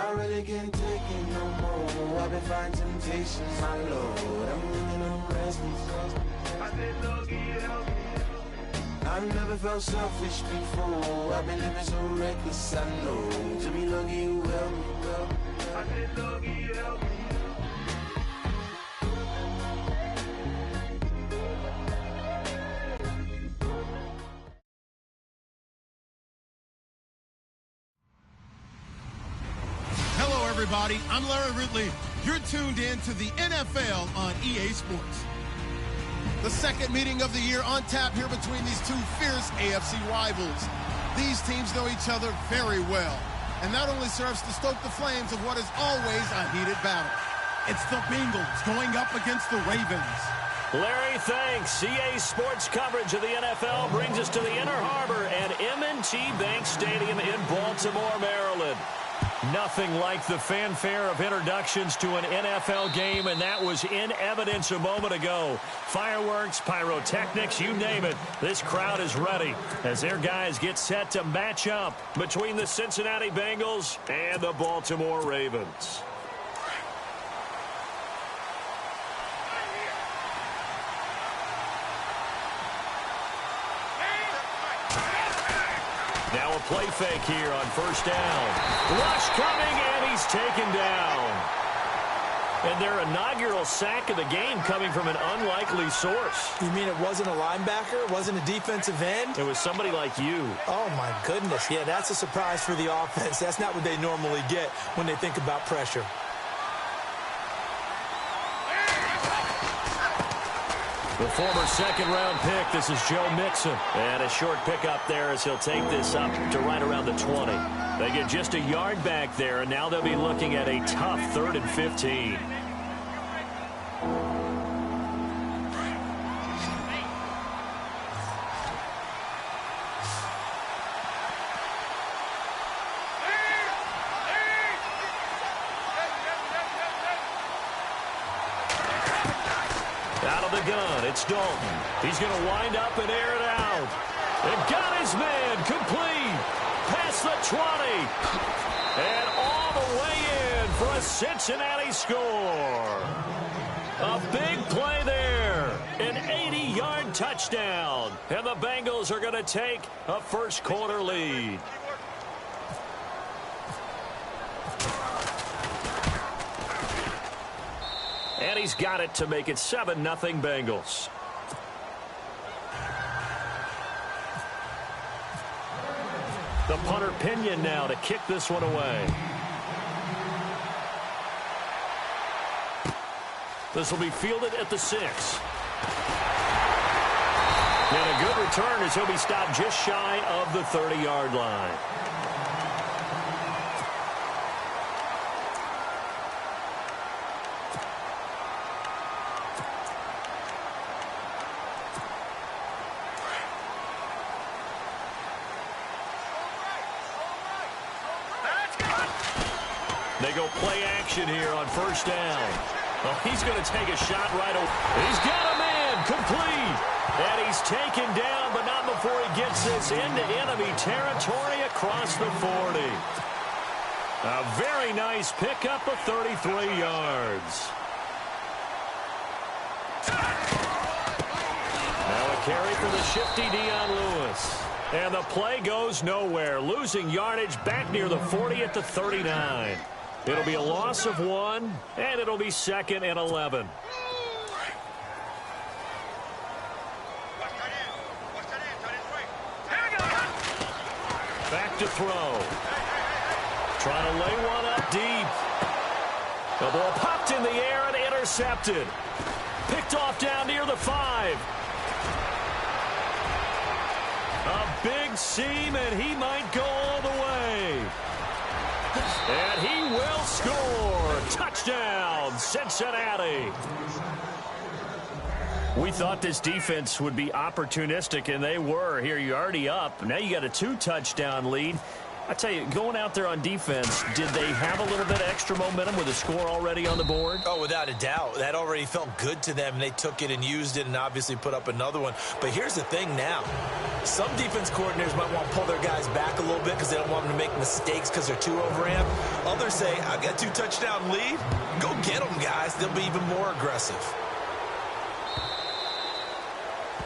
I really can't take it no more. I've been fighting temptations, my Lord. I'm running on restless. I said, Lord, help me. I've never felt selfish before. I've been living so reckless, I know. To be lucky you help me, girl. I said, Lord, help me. Hello, everybody. I'm Larry Ridley. You're tuned in to the NFL on EA Sports. The second meeting of the year on tap here between these two fierce AFC rivals. These teams know each other very well, and that only serves to stoke the flames of what is always a heated battle. It's the Bengals going up against the Ravens. Larry, thanks. EA Sports coverage of the NFL brings us to the Inner Harbor at M&T Bank Stadium in Baltimore, Maryland. Nothing like the fanfare of introductions to an NFL game, and that was in evidence a moment ago. Fireworks, pyrotechnics, you name it. This crowd is ready as their guys get set to match up between the Cincinnati Bengals and the Baltimore Ravens. Now a play fake here on first down. Rush coming, and he's taken down. And their inaugural sack of the game coming from an unlikely source. You mean it wasn't a linebacker? It wasn't a defensive end? It was somebody like you. Oh, my goodness. Yeah, that's a surprise for the offense. That's not what they normally get when they think about pressure. The former second-round pick, this is Joe Mixon. And a short pickup there as he'll take this up to right around the 20. They get just a yard back there, and now they'll be looking at a tough 3rd and 15. Out of the gun, it's Dalton. He's going to wind up and air it out. And got his man complete. Past the 20. And all the way in for a Cincinnati score. A big play there. An 80-yard touchdown. And the Bengals are going to take a first-quarter lead. And he's got it to make it 7-0 Bengals. The punter Pinion now to kick this one away. This will be fielded at the 6. And a good return as he'll be stopped just shy of the 30-yard line. They go play action here on first down. Oh, he's going to take a shot right away. He's got a man complete. And he's taken down, but not before he gets this into enemy territory across the 40. A very nice pickup of 33 yards. Now a carry for the shifty Dion Lewis. And the play goes nowhere. Losing yardage back near the 40 at the 39. It'll be a loss of 1, and it'll be 2nd and 11. Back to throw. Trying to lay one up deep. The ball popped in the air and intercepted. Picked off down near the 5. A big seam, and he might go all the way. And he will score. Touchdown, Cincinnati. We thought this defense would be opportunistic, and they were. Here, you're already up. Now you got a 2-touchdown lead. I tell you, going out there on defense, did they have a little bit of extra momentum with a score already on the board? Oh, without a doubt. That already felt good to them. They took it and used it and obviously put up another one. But here's the thing now. Some defense coordinators might want to pull their guys back a little bit because they don't want them to make mistakes because they're too overamped. Others say, I've got 2-touchdown lead. Go get them, guys. They'll be even more aggressive.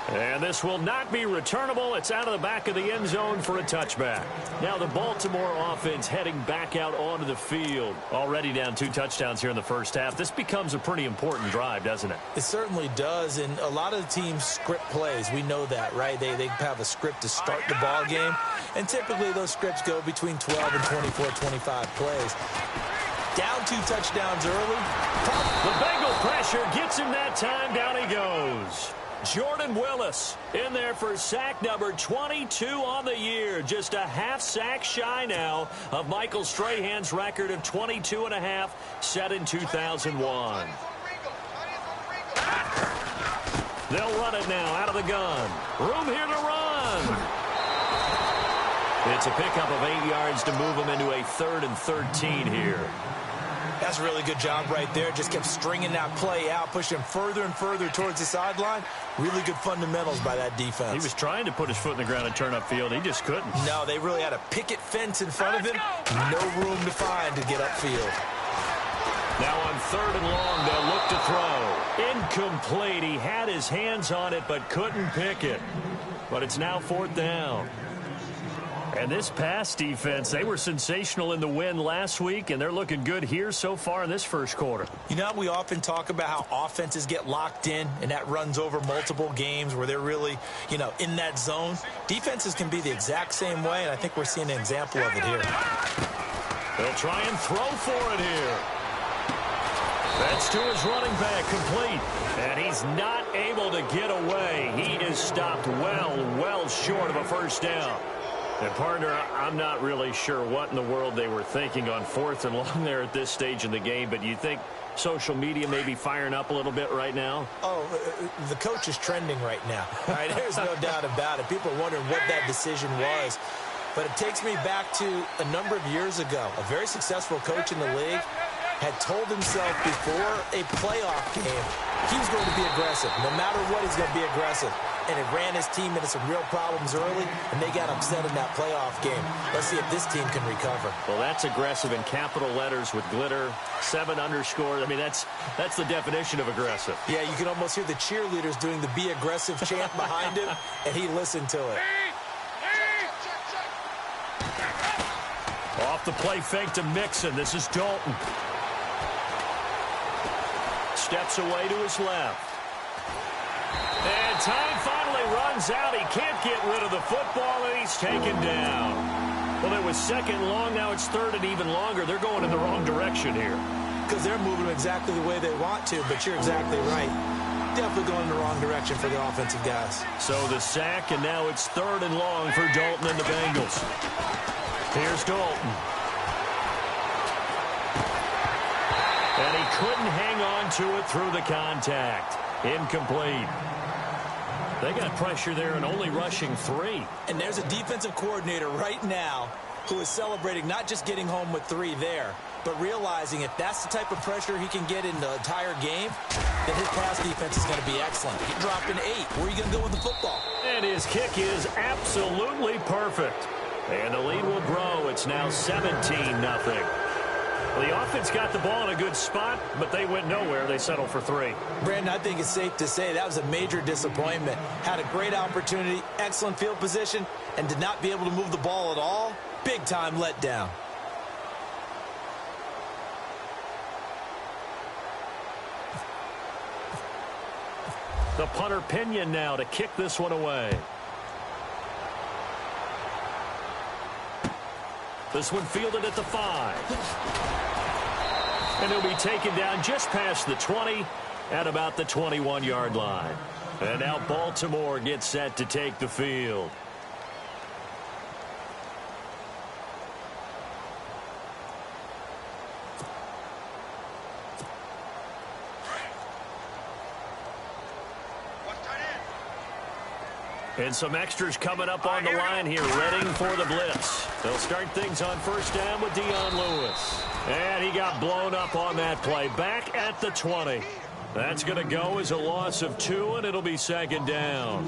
And this will not be returnable. It's out of the back of the end zone for a touchback. Now the Baltimore offense heading back out onto the field. Already down 2 touchdowns here in the first half. This becomes a pretty important drive, doesn't it? It certainly does, and a lot of the teams script plays. We know that, right? They have a script to start the ball game, and typically those scripts go between 12 and 24, 25 plays. Down 2 touchdowns early. The Bengal pressure gets him that time. Down he goes. Jordan Willis in there for sack number 22 on the year. Just a half sack shy now of Michael Strahan's record of 22.5 set in 2001. They'll run it now out of the gun. Room here to run. It's a pickup of 8 yards to move them into a 3rd and 13 here. That's a really good job right there. Just kept stringing that play out, pushing further and further towards the sideline. Really good fundamentals by that defense. He was trying to put his foot in the ground and turn upfield. He just couldn't. No, they really had a picket fence in front of him. No room to find to get upfield. Now on 3rd and long, they'll look to throw. Incomplete. He had his hands on it but couldn't pick it. But it's now 4th down. And this pass defense, they were sensational in the win last week, and they're looking good here so far in this first quarter. You know, we often talk about how offenses get locked in, and that runs over multiple games where they're really, in that zone. Defenses can be the exact same way, and I think we're seeing an example of it here. They'll try and throw for it here. That's to his running back, complete. And he's not able to get away. He is stopped well short of a first down. And, partner, I'm not really sure what in the world they were thinking on 4th and long there at this stage in the game, but you think social media may be firing up a little bit right now? Oh, the coach is trending right now. Right? There's no doubt about it. People are wondering what that decision was. But it takes me back to a number of years ago. A very successful coach in the league had told himself before a playoff game he was going to be aggressive. No matter what, he's going to be aggressive. And it ran his team into some real problems early, and they got upset in that playoff game. Let's see if this team can recover. Well, that's aggressive in capital letters with glitter, 7 underscores. I mean, that's the definition of aggressive. Yeah, you can almost hear the cheerleaders doing the be aggressive chant behind him, and he listened to it. Off the play fake to Mixon. This is Dalton. Steps away to his left. And time finally runs out. He can't get rid of the football, and he's taken down. Well, it was 2nd long. Now it's 3rd and even longer. They're going in the wrong direction here. Because they're moving exactly the way they want to, but you're exactly right. Definitely going in the wrong direction for the offensive guys. So the sack, and now it's 3rd and long for Dalton and the Bengals. Here's Dalton. And he couldn't hang on to it through the contact. Incomplete. They got pressure there and only rushing 3. And there's a defensive coordinator right now who is celebrating not just getting home with 3 there, but realizing if that's the type of pressure he can get in the entire game, then his pass defense is going to be excellent. He dropped an 8. Where are you going to go with the football? And his kick is absolutely perfect. And the lead will grow. It's now 17-0. The offense got the ball in a good spot, but they went nowhere. They settled for 3. Brandon, I think it's safe to say that was a major disappointment. Had a great opportunity, excellent field position, and did not be able to move the ball at all. Big-time letdown. The punter Pinion now to kick this one away. This one fielded at the 5. And he'll be taken down just past the 20 at about the 21-yard line. And now Baltimore gets set to take the field. And some extras coming up on the line here, readying for the blitz. They'll start things on first down with Dion Lewis. And he got blown up on that play. Back at the 20. That's going to go as a loss of 2, and it'll be second down.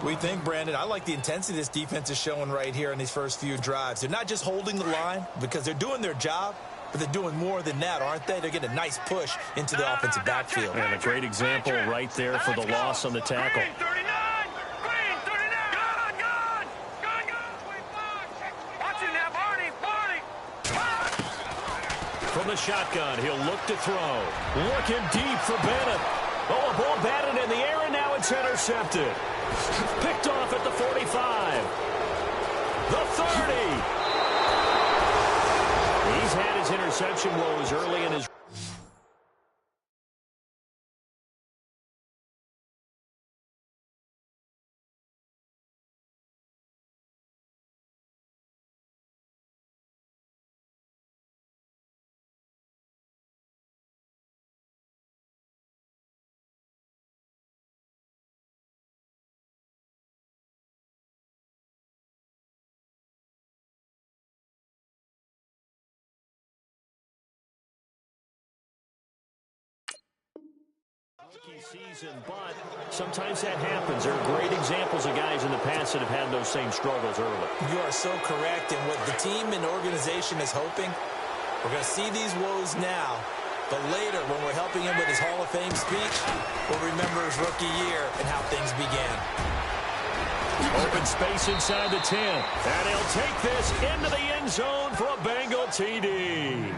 We think, Brandon, I like the intensity this defense is showing right here in these first few drives. They're not just holding the line because they're doing their job, but they're doing more than that, aren't they? They're getting a nice push into the offensive backfield. And a great example right there for the loss on the tackle. From the shotgun, he'll look to throw. Looking deep for Bennett. Oh, a ball batted in the air, and now it's intercepted. Picked off at the 45. The 30. He's had his interception woes early in his... season, but sometimes that happens. There are great examples of guys in the past that have had those same struggles early. You are so correct, and what the team and organization is hoping, we're going to see these woes now, but later when we're helping him with his Hall of Fame speech, we'll remember his rookie year and how things began. Open space inside the 10, and he'll take this into the end zone for a Bengal TD.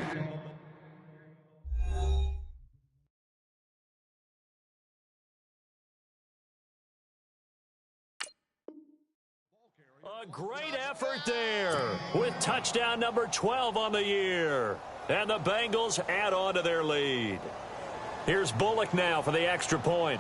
A great effort there with touchdown number 12 on the year. And the Bengals add on to their lead. Here's Bullock now for the extra point.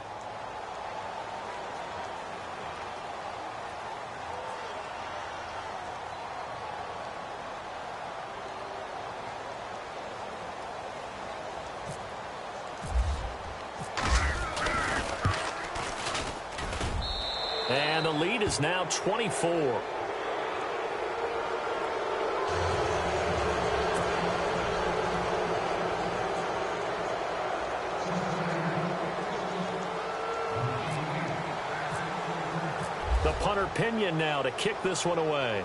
And the lead is now 24. The punter Pinion now to kick this one away.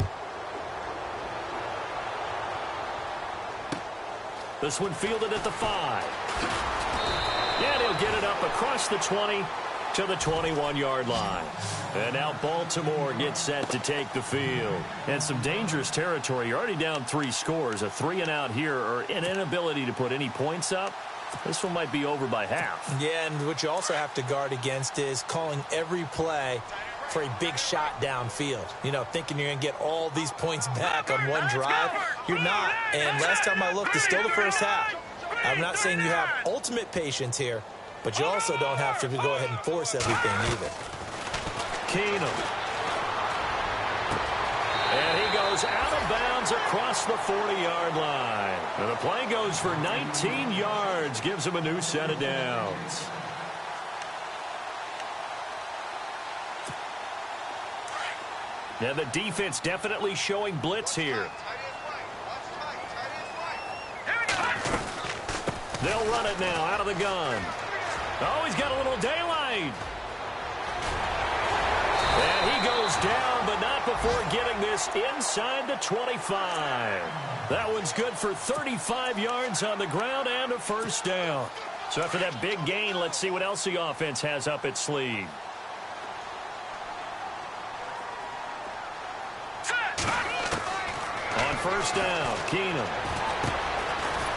This one fielded at the 5. And he'll get it up across the 20 to the 21-yard line. And now Baltimore gets set to take the field. And some dangerous territory. You're already down 3 scores. A 3-and-out here, or an inability to put any points up. This one might be over by half. Yeah, and what you also have to guard against is calling every play for a big shot downfield. You know, thinking you're going to get all these points back on one drive. You're not. And last time I looked, it's still the first half. I'm not saying you have ultimate patience here, but you also don't have to go ahead and force everything either. Keenum. And he goes out of bounds across the 40-yard line. And the play goes for 19 yards, gives him a new set of downs. And the defense definitely showing blitz here. They'll run it now out of the gun. Oh, he's got a little daylight. And he goes down, but not before getting this inside the 25. That one's good for 35 yards on the ground and a first down. So after that big gain, let's see what else the offense has up its sleeve. On first down, Keenum.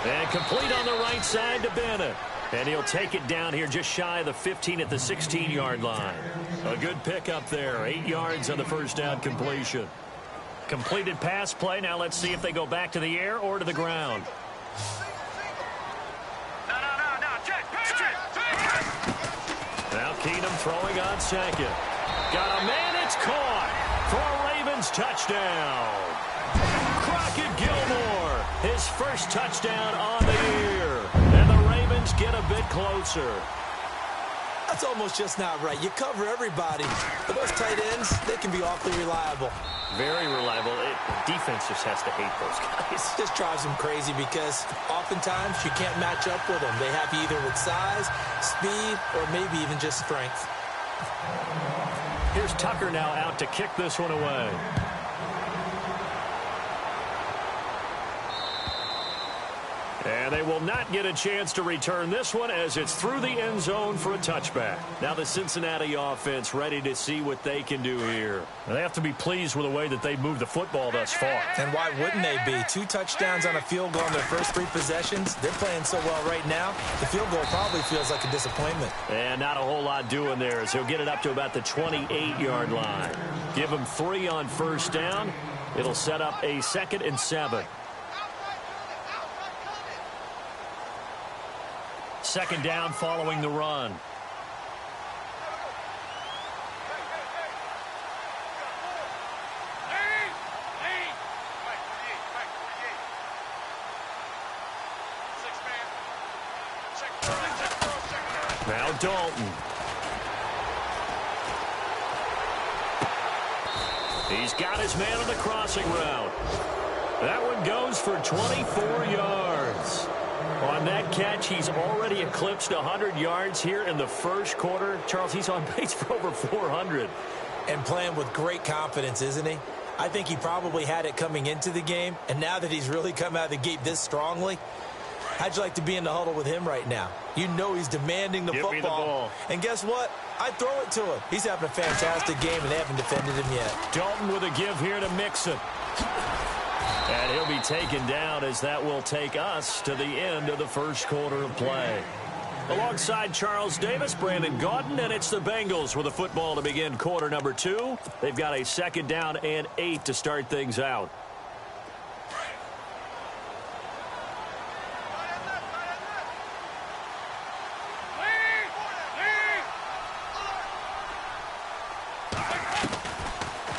And complete on the right side to Bennett. And he'll take it down here just shy of the 15 at the 16-yard line. A good pickup there. 8 yards on the first down completion. Completed pass play. Now let's see if they go back to the air or to the ground. Now Keenum throwing on second. Got a man. It's caught for a Ravens touchdown. Crockett Gilmore, his first touchdown on the year. And the Ravens get a bit closer. That's almost just not right. You cover everybody. But those tight ends, they can be awfully reliable. Very reliable. Defense just has to hate those guys. It just drives them crazy because oftentimes you can't match up with them. They have you either with size, speed, or maybe even just strength. Here's Tucker now out to kick this one away. And they will not get a chance to return this one as it's through the end zone for a touchback. Now the Cincinnati offense ready to see what they can do here. They have to be pleased with the way that they moved the football thus far. And why wouldn't they be? 2 touchdowns on a field goal on their first 3 possessions. They're playing so well right now, the field goal probably feels like a disappointment. And not a whole lot doing there as he'll get it up to about the 28-yard line. Give him 3 on first down. It'll set up a 2nd and 7. 2nd down following the run. Now Dalton. He's got his man on the crossing route. That one goes for 24 yards. On that catch, he's already eclipsed 100 yards here in the first quarter. Charles, he's on pace for over 400. And playing with great confidence, isn't he? I think he probably had it coming into the game, and now that he's really come out of the gate this strongly, how'd you like to be in the huddle with him right now? You know he's demanding the football. Give me the ball. And guess what? I'd throw it to him. He's having a fantastic game, and they haven't defended him yet. Dalton with a give here to Mixon. And he'll be taken down as that will take us to the end of the first quarter of play. Alongside Charles Davis, Brandon Gaudin, and it's the Bengals with the football to begin quarter number 2. They've got a 2nd down and 8 to start things out.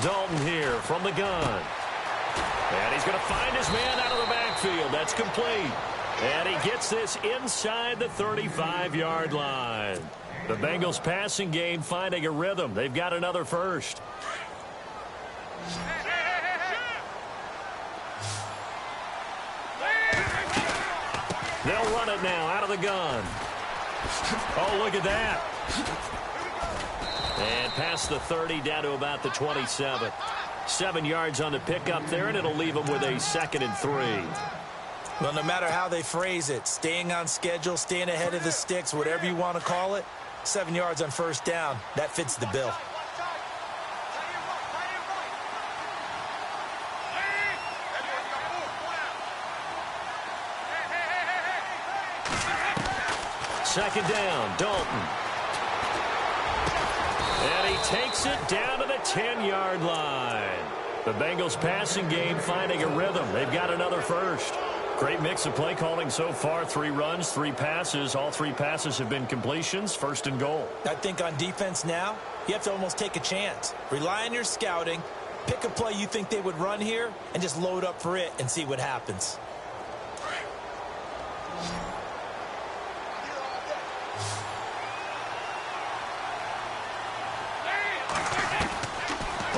Dalton here from the gun. And he's going to find his man out of the backfield. That's complete. And he gets this inside the 35-yard line. The Bengals passing game finding a rhythm. They've got another first. They'll run it now out of the gun. Oh, look at that. And past the 30 down to about the 27. 7 yards on the pickup there, and it'll leave them with a 2nd and 3. Well, no matter how they phrase it, staying on schedule, staying ahead of the sticks, whatever you want to call it, 7 yards on first down, that fits the bill. Second down, Dalton. And he takes it down to the 10-yard line. The Bengals passing game finding a rhythm. They've got another first. Great mix of play calling so far. 3 runs, 3 passes. All 3 passes have been completions. 1st and goal. I think on defense now, you have to almost take a chance. Rely on your scouting. Pick a play you think they would run here and just load up for it and see what happens.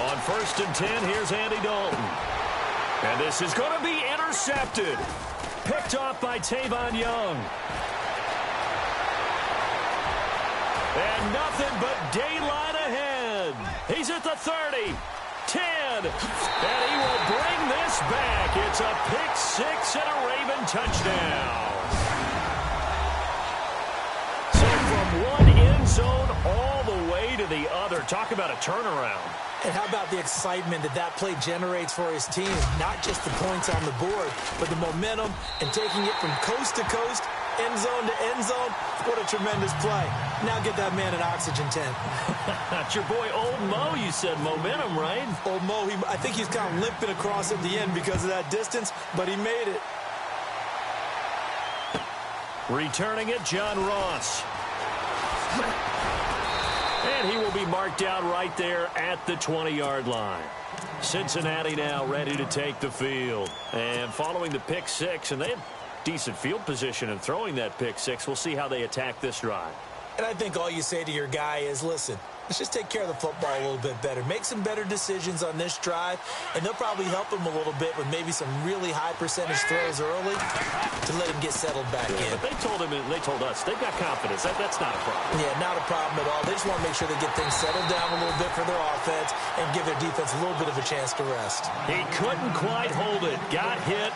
On 1st and 10, here's Andy Dalton. And this is going to be intercepted. Picked off by Tavon Young. And nothing but daylight ahead. He's at the 30, 10, and he will bring this back. It's a pick-6 and a Raven touchdown. So from one end zone all the way to the other. Talk about a turnaround. And how about the excitement that that play generates for his team? Not just the points on the board, but the momentum and taking it from coast to coast, end zone to end zone. What a tremendous play. Now get that man an oxygen tent. That's your boy Old Mo. You said momentum, right? Old Mo, I think he's kind of limping across at the end because of that distance, but he made it. Returning it, John Ross. And he will be marked down right there at the 20-yard line. Cincinnati now ready to take the field. And following the pick-6, and they have decent field position in throwing that pick-6. We'll see how they attack this drive. And I think all you say to your guy is, listen, let's just take care of the football a little bit better. Make some better decisions on this drive, and they'll probably help him a little bit with maybe some really high percentage throws early to let him get settled back in. But they told him, and they told us, they've got confidence. That's not a problem. Yeah, not a problem at all. They just want to make sure they get things settled down a little bit for their offense and give their defense a little bit of a chance to rest. He couldn't quite hold it. Got hit.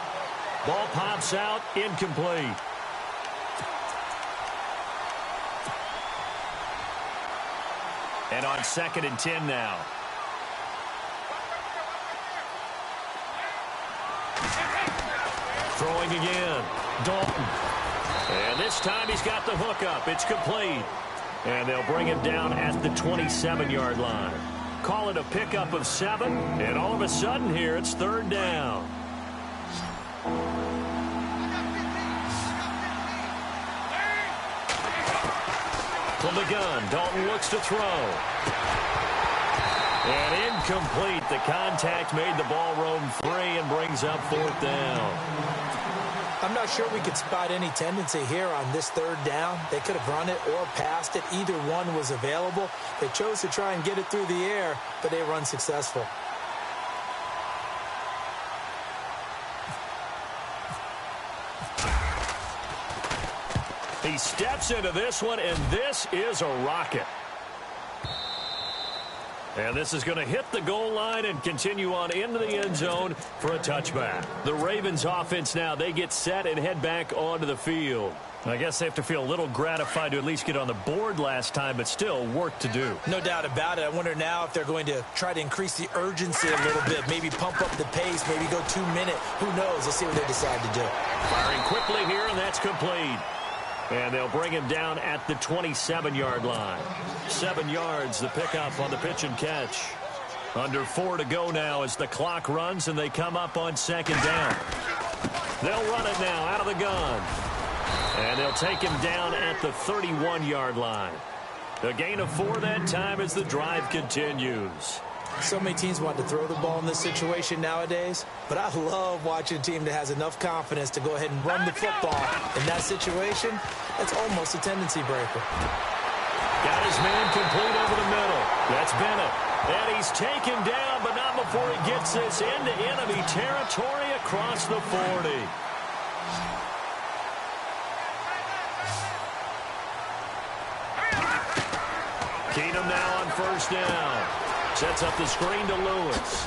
Ball pops out. Incomplete. And on 2nd and 10 now. Throwing again. Dalton. And this time he's got the hook up. It's complete. And they'll bring him down at the 27-yard line. Call it a pickup of 7. And all of a sudden here, it's 3rd down. From the gun, Dalton looks to throw. And incomplete. The contact made the ball roam free and brings up 4th down. I'm not sure we could spot any tendency here on this 3rd down. They could have run it or passed it. Either one was available. They chose to try and get it through the air, but they were unsuccessful. He steps into this one, and this is a rocket. And this is going to hit the goal line and continue on into the end zone for a touchback. The Ravens offense now, they get set and head back onto the field. I guess they have to feel a little gratified to at least get on the board last time, but still work to do. No doubt about it. I wonder now if they're going to try to increase the urgency a little bit, maybe pump up the pace, maybe go 2-minute. Who knows? Let's see what they decide to do. Firing quickly here, and that's complete. And they'll bring him down at the 27-yard line. 7 yards, the pickup on the pitch and catch. Under 4 to go now as the clock runs and they come up on 2nd down. They'll run it now out of the gun. And they'll take him down at the 31-yard line. A gain of 4 that time as the drive continues. So many teams want to throw the ball in this situation nowadays, but I love watching a team that has enough confidence to go ahead and run the football. In that situation, that's almost a tendency breaker. Got his man complete over the middle. That's Bennett. And he's taken down, but not before he gets this into enemy territory across the 40. Keenum now on 1st down. Sets up the screen to Lewis.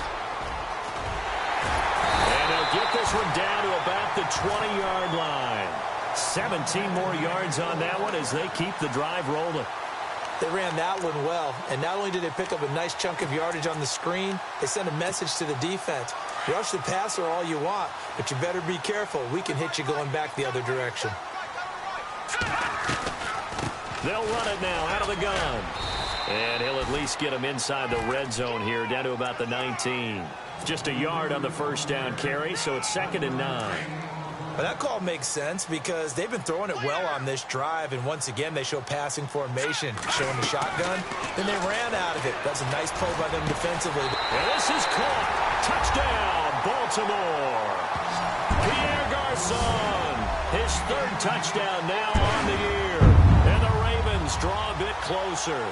And they'll get this one down to about the 20-yard line. 17 more yards on that one as they keep the drive rolling. They ran that one well, and not only did they pick up a nice chunk of yardage on the screen, they sent a message to the defense. Rush the passer all you want, but you better be careful. We can hit you going back the other direction. They'll run it now out of the gun. And he'll at least get him inside the red zone here, down to about the 19. Just a yard on the 1st down carry, so it's 2nd and 9. Well, that call makes sense because they've been throwing it well on this drive, and once again they show passing formation, showing the shotgun. Then they ran out of it. That's a nice play by them defensively. And this is caught. Touchdown, Baltimore. Pierre Garçon, his 3rd touchdown now on the year. And the Ravens draw a bit closer.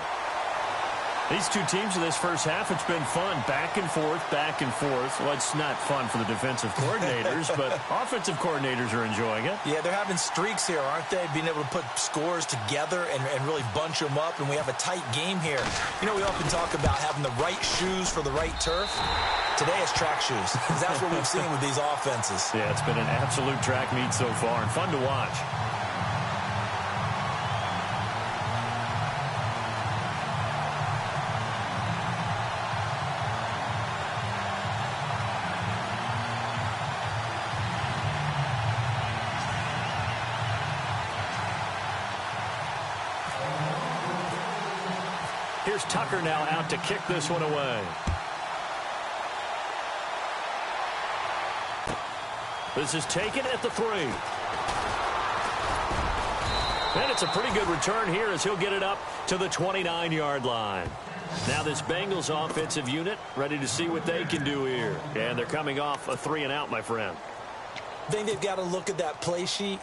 These two teams in this first half, it's been fun. Back and forth, back and forth. Well, it's not fun for the defensive coordinators, but offensive coordinators are enjoying it. Yeah, they're having streaks here, aren't they? Being able to put scores together and really bunch them up, and we have a tight game here. You know, we often talk about having the right shoes for the right turf. Today it's track shoes, because that's what we've seen with these offenses. Yeah, it's been an absolute track meet so far, and fun to watch. Here's Tucker now out to kick this one away. This is taken at the 3. And it's a pretty good return here as he'll get it up to the 29-yard line. Now this Bengals offensive unit ready to see what they can do here. And they're coming off a 3-and-out, my friend. I think they've got to look at that play sheet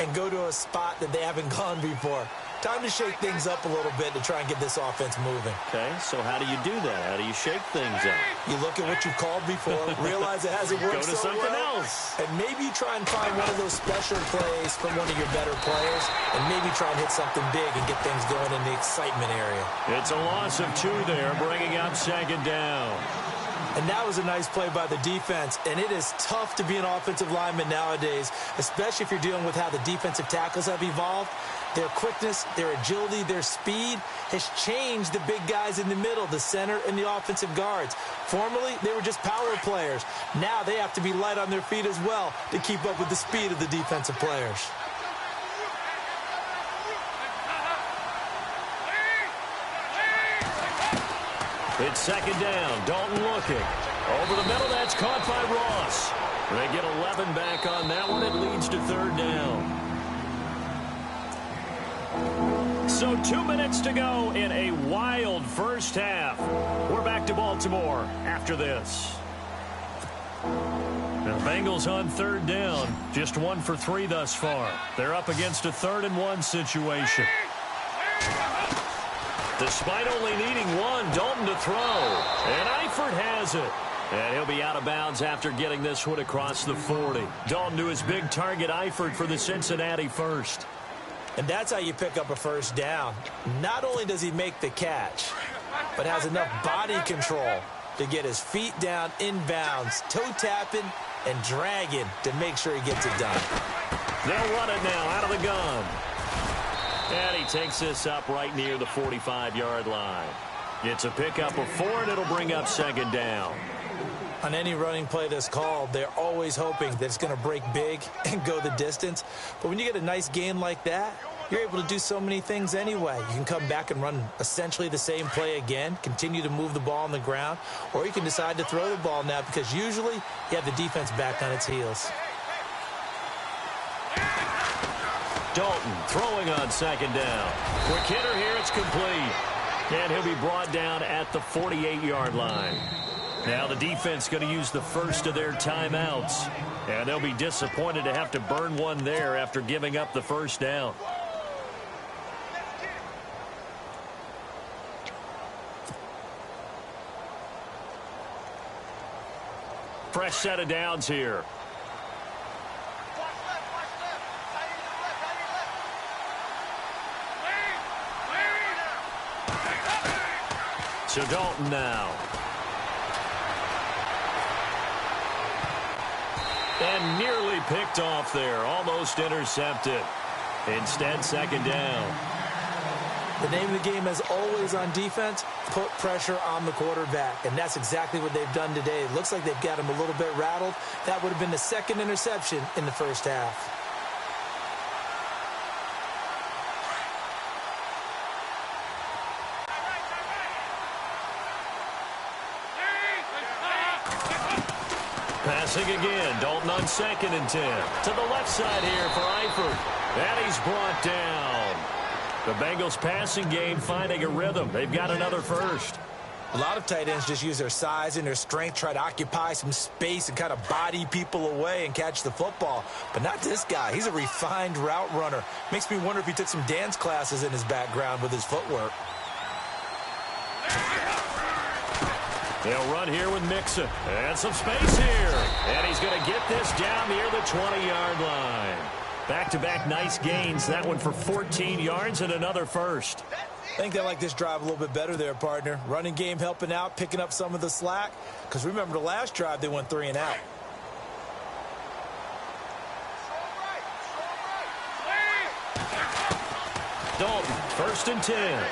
and go to a spot that they haven't gone before. time to shake things up a little bit to try and get this offense moving. Okay, so how do you do that? How do you shake things up? You look at what you've called before, realize it hasn't worked Go to something else. and maybe you try and find one of those special plays from one of your better players, and maybe try and hit something big and get things going in the excitement area. It's a loss of 2 there, bringing up second down. And that was a nice play by the defense, and it is tough to be an offensive lineman nowadays, especially if you're dealing with how the defensive tackles have evolved. Their quickness, their agility, their speed has changed the big guys in the middle, the center, and the offensive guards. Formerly, they were just power players. Now they have to be light on their feet as well to keep up with the speed of the defensive players. It's second down. Dalton looking. Over the middle, that's caught by Ross. They get 11 back on that one. It leads to third down. So 2 minutes to go in a wild first half. We're back to Baltimore after this. The Bengals on third down. Just 1 for 3 thus far. They're up against a 3rd-and-1 situation. Despite only needing 1, Dalton to throw. And Eifert has it. And he'll be out of bounds after getting this one across the 40. Dalton to his big target, Eifert, for the Cincinnati first. And that's how you pick up a first down. Not only does he make the catch, but has enough body control to get his feet down inbounds, toe-tapping and dragging to make sure he gets it done. They'll run it now out of the gun. And he takes this up right near the 45-yard line. It's a pickup of 4, and it'll bring up second down. On any running play that's called, they're always hoping that it's going to break big and go the distance. But when you get a nice gain like that, you're able to do so many things anyway. You can come back and run essentially the same play again, continue to move the ball on the ground, or you can decide to throw the ball now because usually you have the defense back on its heels. Dalton throwing on second down. Quick hitter here, it's complete. And he'll be brought down at the 48-yard line. Now the defense going to use the first of their timeouts. And they'll be disappointed to have to burn one there after giving up the first down. Fresh set of downs here. So Dalton now. And nearly picked off there. Almost intercepted. Instead, second down. The name of the game, as always on defense, put pressure on the quarterback. And that's exactly what they've done today. It looks like they've got him a little bit rattled. That would have been the 2nd interception in the first half. Passing again. Dalton on 2nd and 10. To the left side here for Eifert. And he's brought down. The Bengals passing game finding a rhythm. They've got another first. A lot of tight ends just use their size and their strength, try to occupy some space and kind of body people away and catch the football. But not this guy. He's a refined route runner. Makes me wonder if he took some dance classes in his background with his footwork. They'll run here with Mixon. And some space here. And he's going to get this down near the 20-yard line. Back-to-back nice gains. That one for 14 yards and another first. I think they like this drive a little bit better there, partner. Running game helping out, picking up some of the slack. Because remember the last drive, they went 3 and out. Dalton, 1st and 10.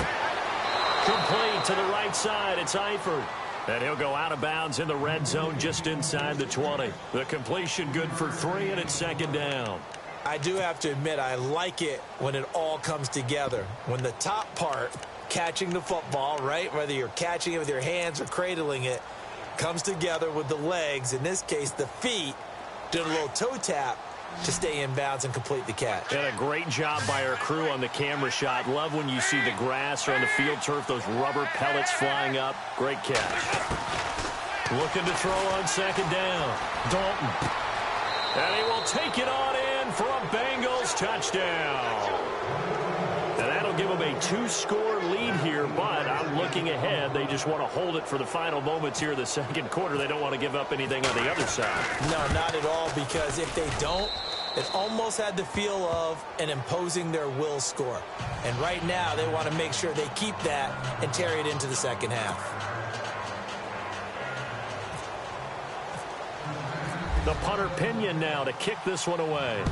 Complete to the right side. It's Eifert. And he'll go out of bounds in the red zone just inside the 20. The completion good for 3, and it's second down. I do have to admit, I like it when it all comes together. When the top part, catching the football, right, whether you're catching it with your hands or cradling it, comes together with the legs, in this case the feet, doing a little toe tap to stay in bounds and complete the catch. And a great job by our crew on the camera shot. Love when you see the grass or on the field turf, those rubber pellets flying up. Great catch. Looking to throw on second down. Dalton. And he will take it on in for a Bengals touchdown. And that'll give them a 2-score lead here, but I'm looking ahead. They just want to hold it for the final moments here in the second quarter. They don't want to give up anything on the other side. No, not at all, because if they don't, it almost had the feel of an imposing their will score. And right now, they want to make sure they keep that and carry it into the second half. The punter Pinion now to kick this one away.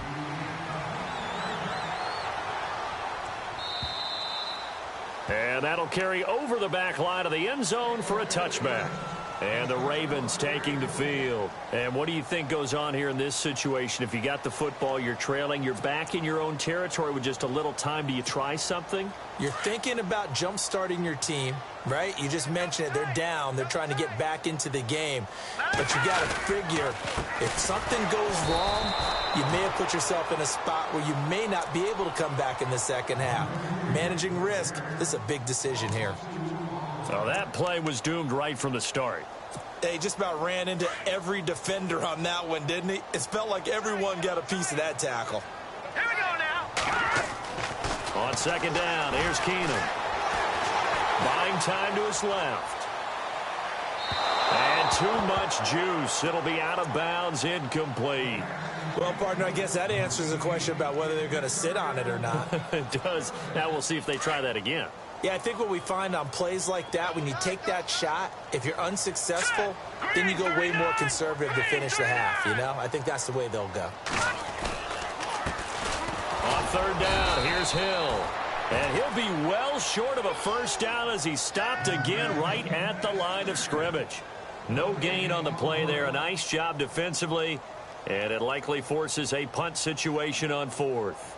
And that'll carry over the back line of the end zone for a touchback. And the Ravens taking the field. And what do you think goes on here in this situation? If you got the football, you're trailing, you're back in your own territory with just a little time. Do you try something? You're thinking about jump-starting your team, right? You just mentioned it. They're down. They're trying to get back into the game. But you got to figure, if something goes wrong, you may have put yourself in a spot where you may not be able to come back in the second half. Managing risk, this is a big decision here. So that play was doomed right from the start. He just about ran into every defender on that one, didn't he? It felt like everyone got a piece of that tackle. Here we go now. On second down, here's Keenum. Buying time to his left. And too much juice. It'll be out of bounds, incomplete. Well, partner, I guess that answers the question about whether they're going to sit on it or not. It does. Now we'll see if they try that again. Yeah, I think what we find on plays like that, when you take that shot, if you're unsuccessful, then you go way more conservative to finish the half, you know? I think that's the way they'll go. On third down, here's Hill. And he'll be well short of a first down as he's stopped again right at the line of scrimmage. No gain on the play there. A nice job defensively, and it likely forces a punt situation on fourth.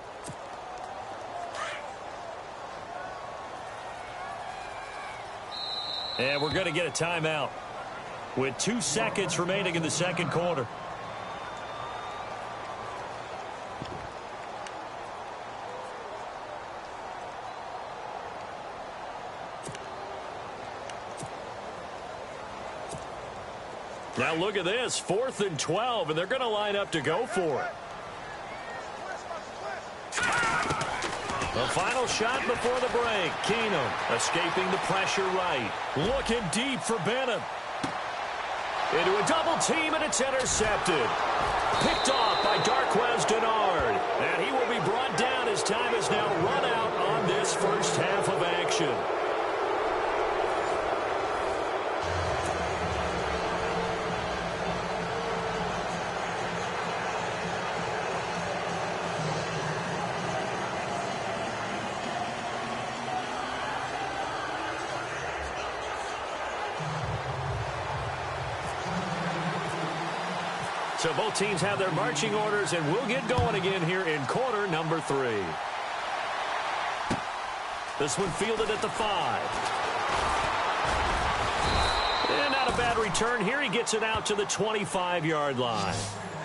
And we're going to get a timeout with 2 seconds remaining in the second quarter. Now look at this, 4th and 12, and they're going to line up to go for it. The final shot before the break. Keenum escaping the pressure right. Looking deep for Bennett. Into a double team, and it's intercepted. Picked off by Darquez Denard. And he will be brought down as time is now run out on this first half of action. So both teams have their marching orders, and we'll get going again here in quarter number 3. This one fielded at the 5. And not a bad return here. He gets it out to the 25-yard line.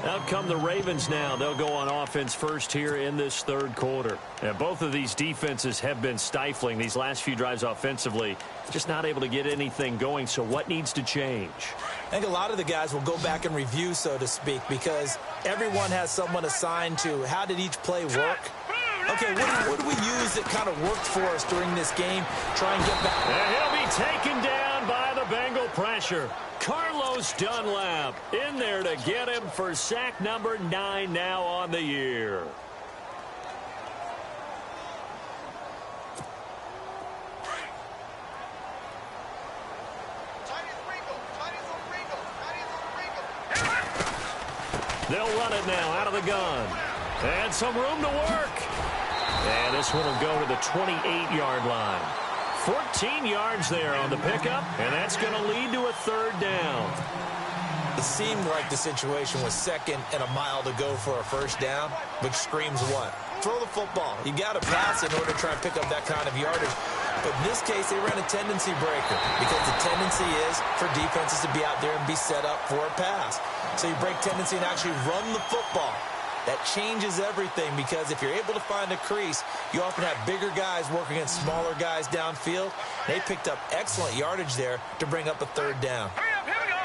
Out come the Ravens now. They'll go on offense first here in this third quarter. And both of these defenses have been stifling these last few drives offensively. Just not able to get anything going. So what needs to change? I think a lot of the guys will go back and review, so to speak, because everyone has someone assigned to how did each play work. Okay, what do we use that kind of worked for us during this game? Try and get back. And he'll be taken down by the Bengal pressure. Carlos Dunlap in there to get him for sack number 9 now on the year. They'll run it now out of the gun. And some room to work. And this one will go to the 28-yard line. 14 yards there on the pickup, and that's going to lead to a third down. It seemed like the situation was 2nd and a mile to go for a first down, which screams what? Throw the football. You got to pass in order to try and pick up that kind of yardage. But in this case, they ran a tendency breaker because the tendency is for defenses to be out there and be set up for a pass. So you break tendency and actually run the football. That changes everything because if you're able to find a crease, you often have bigger guys working against smaller guys downfield. They picked up excellent yardage there to bring up a third down. Here we go.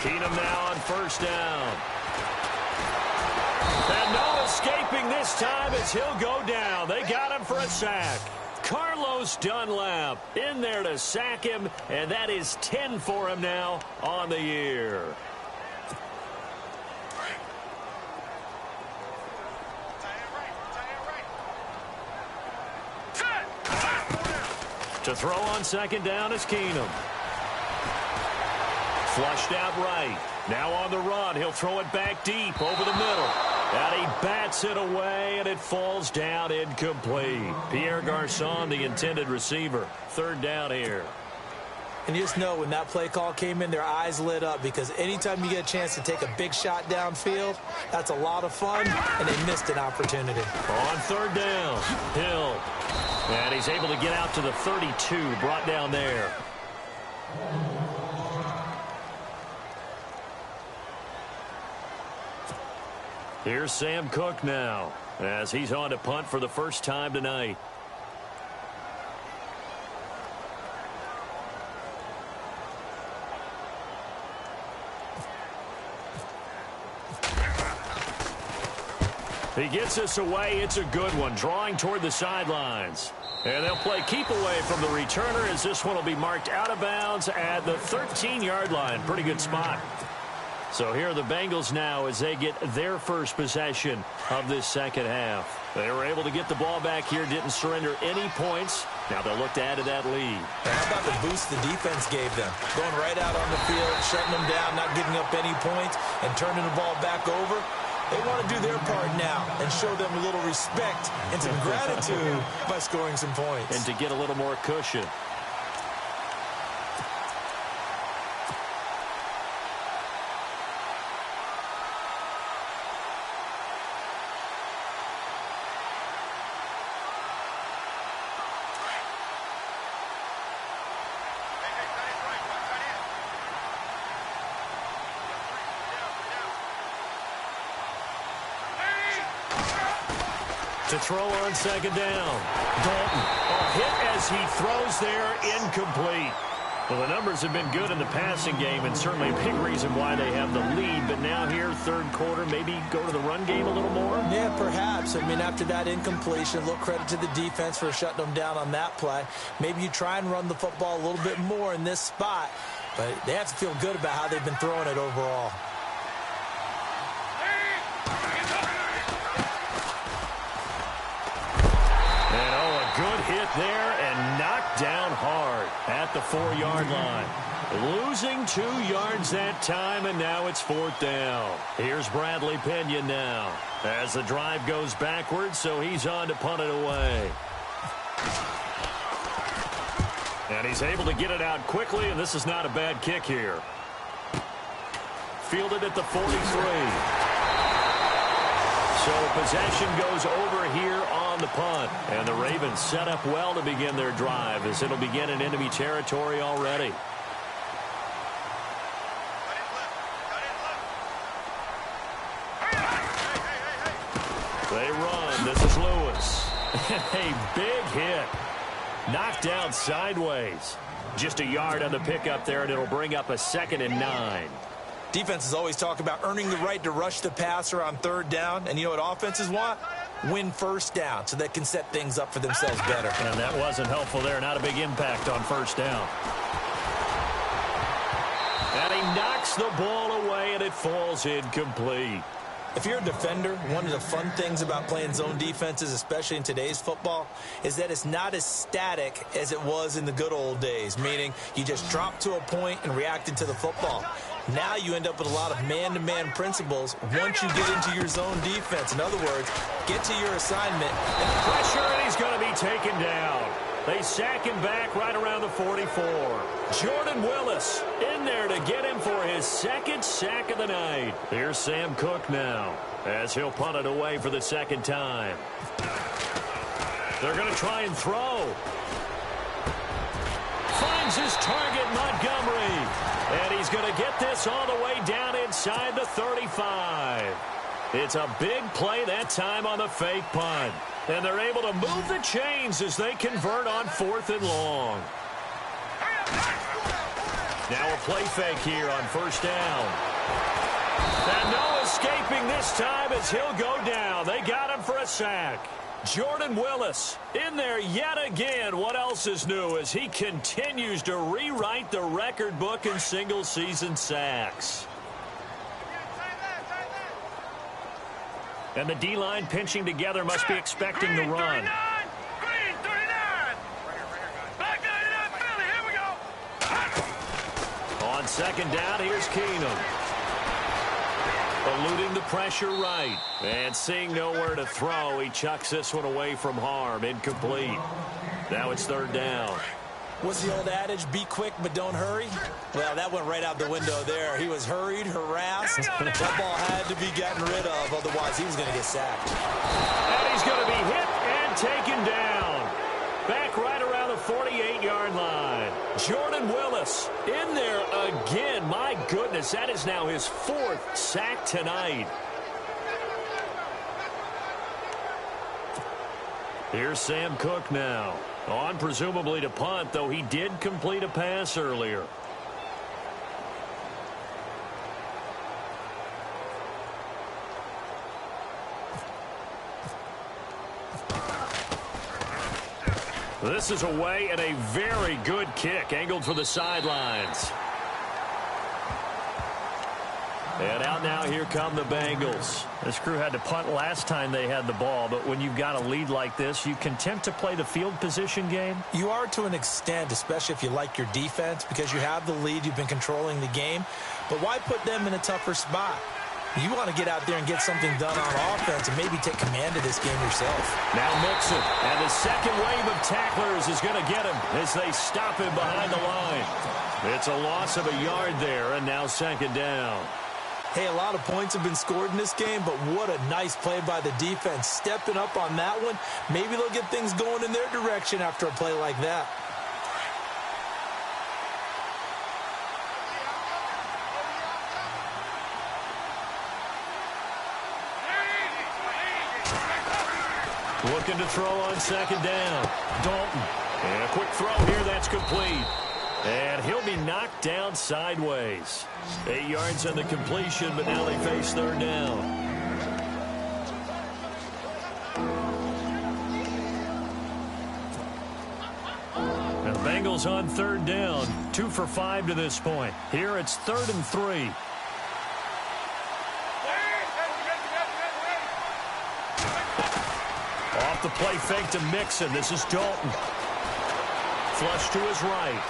Keenum now on first down. And no escaping this time as he'll go down. They got him for a sack. Carlos Dunlap in there to sack him, and that is 10 for him now on the year. To throw on second down is Keenum. Flushed out right. Now on the run. He'll throw it back deep over the middle. And he bats it away, and it falls down incomplete. Pierre Garçon, the intended receiver. Third down here. And you just know when that play call came in, their eyes lit up, because anytime you get a chance to take a big shot downfield, that's a lot of fun, and they missed an opportunity. On third down, Hill. And he's able to get out to the 32, brought down there. Here's Sam Cook now, as he's on to punt for the first time tonight. He gets this away. It's a good one, drawing toward the sidelines. And they'll play keep away from the returner, as this one will be marked out of bounds at the 13-yard line. Pretty good spot. So here are the Bengals now as they get their first possession of this second half. They were able to get the ball back here, didn't surrender any points. Now they'll look to add to that lead. How about the boost the defense gave them? Going right out on the field, shutting them down, not giving up any points, and turning the ball back over. They want to do their part now and show them a little respect and some gratitude by scoring some points. And to get a little more cushion. To throw on second down. Dalton, a hit as he throws there, incomplete. Well, the numbers have been good in the passing game, and certainly a big reason why they have the lead. But now here, third quarter, maybe go to the run game a little more? Yeah, perhaps. I mean, after that incompletion, a little credit to the defense for shutting them down on that play. Maybe you try and run the football a little bit more in this spot. But they have to feel good about how they've been throwing it overall. Good hit there and knocked down hard at the 4-yard line. Losing 2 yards that time, and now it's fourth down. Here's Bradley Pinion now as the drive goes backwards, so he's on to punt it away. And he's able to get it out quickly, and this is not a bad kick here. Fielded at the 43. So possession goes over here on the punt. And the Ravens set up well to begin their drive, as it'll begin in enemy territory already. They run. This is Lewis. A big hit. Knocked down sideways. Just a yard on the pickup there, and it'll bring up a 2nd and 9. Defenses always talk about earning the right to rush the passer on third down. And you know what offenses want? Win first down so they can set things up for themselves better. And that wasn't helpful there. Not a big impact on first down. And he knocks the ball away, and it falls incomplete. If you're a defender, one of the fun things about playing zone defenses, especially in today's football, is that it's not as static as it was in the good old days, meaning you just drop to a point and reacted to the football. Now you end up with a lot of man-to-man principles once you get into your zone defense. In other words, get to your assignment. And pressure, and he's going to be taken down. They sack him back right around the 44. Jordan Willis in there to get him for his 2nd sack of the night. Here's Sam Cook now as he'll punt it away for the 2nd time. They're going to try and throw. Finds his target, Montgomery. And he's going to get this all the way down inside the 35. It's a big play that time on the fake punt. And they're able to move the chains as they convert on 4th and long. Now a play fake here on first down. And no escaping this time as he'll go down. They got him for a sack. Jordan Willis in there yet again. What else is new as he continues to rewrite the record book in single-season sacks. And the D-line pinching together must be expecting the run. Green 39. Back 99 Philly. Here we go. On second down, here's Keenum. Eluding the pressure right. And seeing nowhere to throw, he chucks this one away from harm. Incomplete. Now it's third down. What's the old adage? Be quick, but don't hurry? Well, that went right out the window there. He was hurried, harassed. That ball had to be gotten rid of. Otherwise, he was going to get sacked. And he's going to be hit and taken down. Back right around the 48-yard line. Jordan Willis in there again. My goodness, that is now his fourth sack tonight. Here's Sam Cook now. On presumably to punt, though he did complete a pass earlier. This is away and a very good kick, angled for the sidelines. And out now, here come the Bengals. This crew had to punt last time they had the ball, but when you've got a lead like this, you can tempt to play the field position game. You are to an extent, especially if you like your defense, because you have the lead, you've been controlling the game. But why put them in a tougher spot? You want to get out there and get something done on offense and maybe take command of this game yourself. Now Mixon, and the second wave of tacklers is going to get him as they stop him behind the line. It's a loss of a yard there, and now second down. Hey, a lot of points have been scored in this game, but what a nice play by the defense. Stepping up on that one, maybe they'll get things going in their direction after a play like that. Looking to throw on second down. Dalton. And a quick throw here, that's complete. And he'll be knocked down sideways. 8 yards on the completion, but now they face third down. And the Bengals on third down. 2 for 5 to this point. Here it's 3rd and 3. Off the play fake to Mixon. This is Dalton. Flush to his right.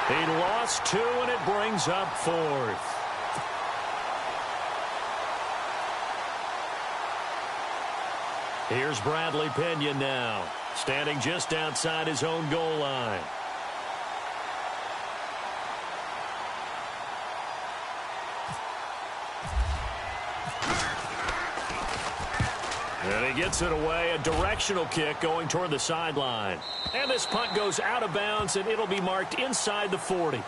He lost 2, and it brings up 4th. Here's Bradley Pinion now, standing just outside his own goal line. And he gets it away, a directional kick going toward the sideline. And this punt goes out of bounds, and it'll be marked inside the 40.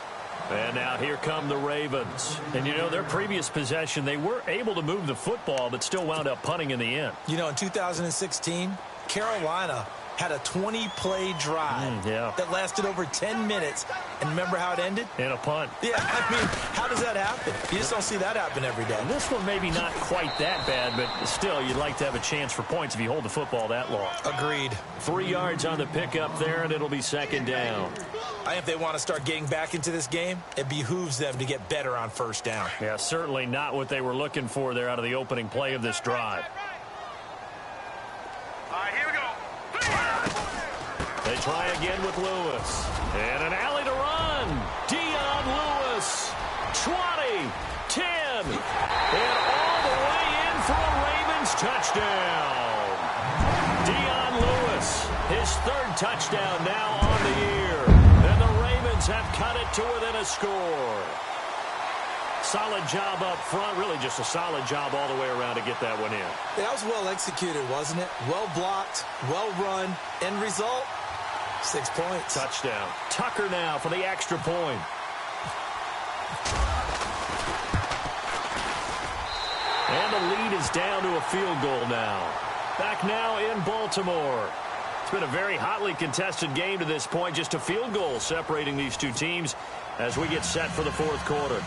And now here come the Ravens. And, you know, their previous possession, they were able to move the football, but still wound up punting in the end. You know, in 2016, Carolina had a 20-play drive that lasted over 10 minutes. And remember how it ended? In a punt. Yeah, I mean, how does that happen? You just don't see that happen every day. And this one maybe not quite that bad, but still, you'd like to have a chance for points if you hold the football that long. Agreed. 3 yards on the pickup there, and it'll be second down. I think if they want to start getting back into this game, it behooves them to get better on first down. Yeah, certainly not what they were looking for there out of the opening play of this drive. All right, here we go. They try again with Lewis. And an alley to run. Dion Lewis. 20, 10. And all the way in for a Ravens touchdown. Dion Lewis, his 3rd touchdown now on the year. And the Ravens have cut it to within a score. Solid job up front. Really just a solid job all the way around to get that one in. That was well executed, wasn't it? Well blocked, well run. End result, 6 points. Touchdown. Tucker now for the extra point. And the lead is down to a field goal now. Back now in Baltimore. It's been a very hotly contested game to this point. Just a field goal separating these two teams as we get set for the 4th quarter.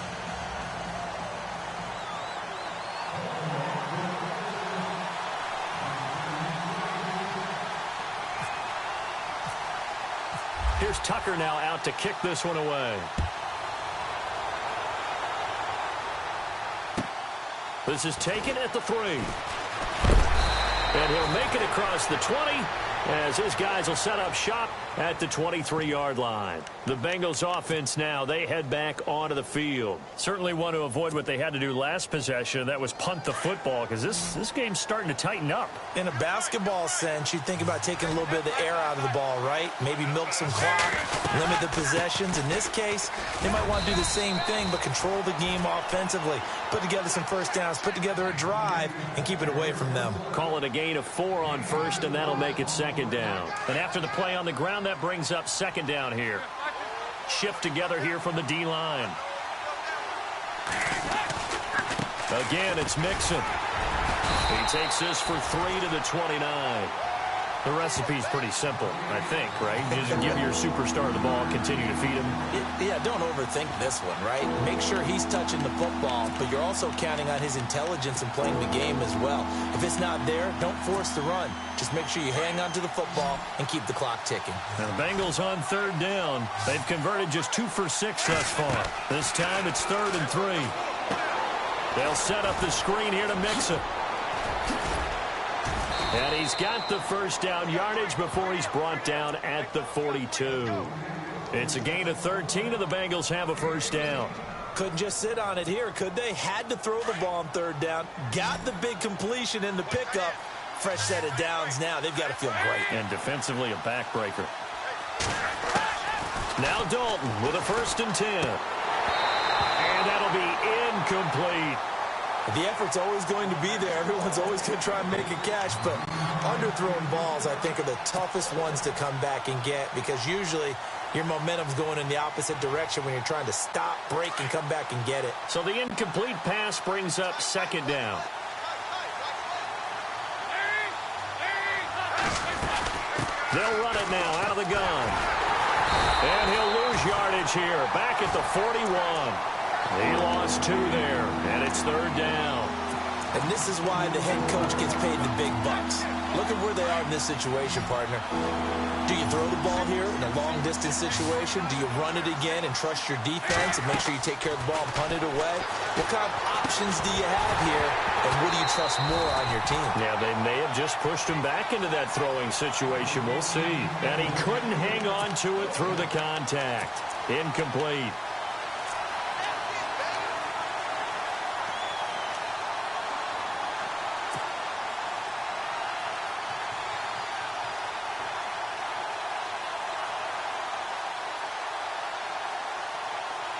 Here's Tucker now out to kick this one away. This is taken at the 3. And he'll make it across the 20 as his guys will set up shop at the 23-yard line. The Bengals offense now, they head back onto the field. Certainly want to avoid what they had to do last possession. That was punt the football because this game's starting to tighten up. In a basketball sense, you think about taking a little bit of the air out of the ball, right? Maybe milk some clock, limit the possessions. In this case, they might want to do the same thing but control the game offensively. Put together some first downs, put together a drive, and keep it away from them. Call it a gain of 4 on first, and that'll make it second down. And after the play on the ground, that brings up second down here. Shift together here from the D-line. Again, it's Mixon. He takes this for 3 to the 29. The recipe's pretty simple, I think, right? You just give your superstar the ball, continue to feed him. Yeah, don't overthink this one, right? Make sure he's touching the football, but you're also counting on his intelligence and playing the game as well. If it's not there, don't force the run. Just make sure you hang on to the football and keep the clock ticking. Now the Bengals on third down. They've converted just 2 for 6 thus far. This time it's 3rd and 3. They'll set up the screen here to Mixon. And he's got the first down yardage before he's brought down at the 42. It's a gain of 13, and the Bengals have a first down. Couldn't just sit on it here, could they? Had to throw the ball on third down. Got the big completion in the pickup. Fresh set of downs now. They've got to feel great. And defensively, a backbreaker. Now Dalton with a 1st and 10. And that'll be incomplete. The effort's always going to be there. Everyone's always going to try and make a catch, but underthrown balls, I think, are the toughest ones to come back and get because usually your momentum's going in the opposite direction when you're trying to stop, break, and come back and get it. So the incomplete pass brings up second down. They'll run it now out of the gun. And he'll lose yardage here, back at the 41. He lost 2 there, and it's 3rd down. And this is why the head coach gets paid the big bucks. Look at where they are in this situation, partner. Do you throw the ball here in a long-distance situation? Do you run it again and trust your defense and make sure you take care of the ball and punt it away? What kind of options do you have here, and what do you trust more on your team? Yeah, they may have just pushed him back into that throwing situation. We'll see. And he couldn't hang on to it through the contact. Incomplete.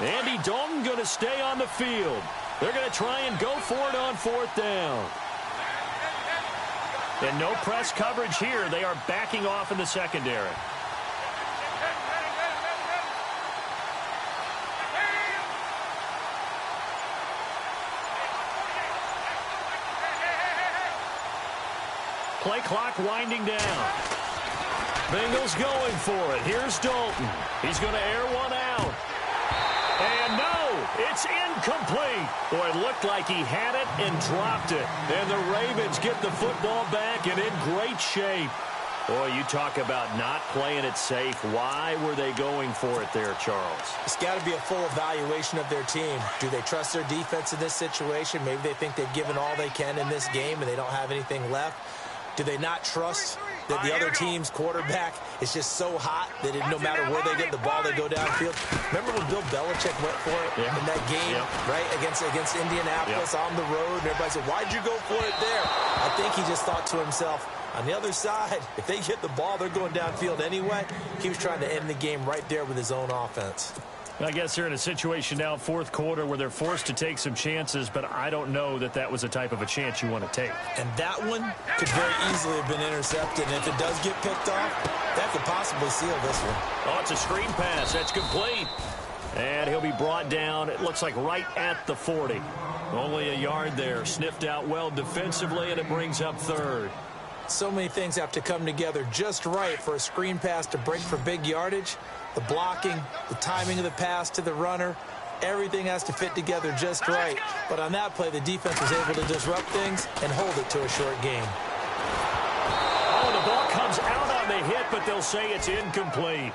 Andy Dalton going to stay on the field. They're going to try and go for it on 4th down. And no press coverage here. They are backing off in the secondary. Play clock winding down. Bengals going for it. Here's Dalton. He's going to air one out. And no, it's incomplete. Boy, it looked like he had it and dropped it. And the Ravens get the football back and in great shape. Boy, you talk about not playing it safe. Why were they going for it there, Charles? It's got to be a full evaluation of their team. Do they trust their defense in this situation? Maybe they think they've given all they can in this game and they don't have anything left. Do they not trust that the other team's quarterback is just so hot that no matter where they get the ball, they go downfield? Remember when Bill Belichick went for it in that game, right, against Indianapolis on the road? And everybody said, why'd you go for it there? I think he just thought to himself, on the other side, if they get the ball, they're going downfield anyway. He was trying to end the game right there with his own offense. I guess they're in a situation now, 4th quarter, where they're forced to take some chances, but I don't know that that was the type of a chance you want to take. And that one could very easily have been intercepted, and if it does get picked off, that could possibly seal this one. Oh, it's a screen pass. That's complete. And he'll be brought down, it looks like right at the 40. Only a yard there. Sniffed out well defensively, and it brings up 3rd. So many things have to come together just right for a screen pass to break for big yardage. The blocking, the timing of the pass to the runner, everything has to fit together just right. But on that play, the defense was able to disrupt things and hold it to a short game. Oh, the ball comes out on the hit, but they'll say it's incomplete.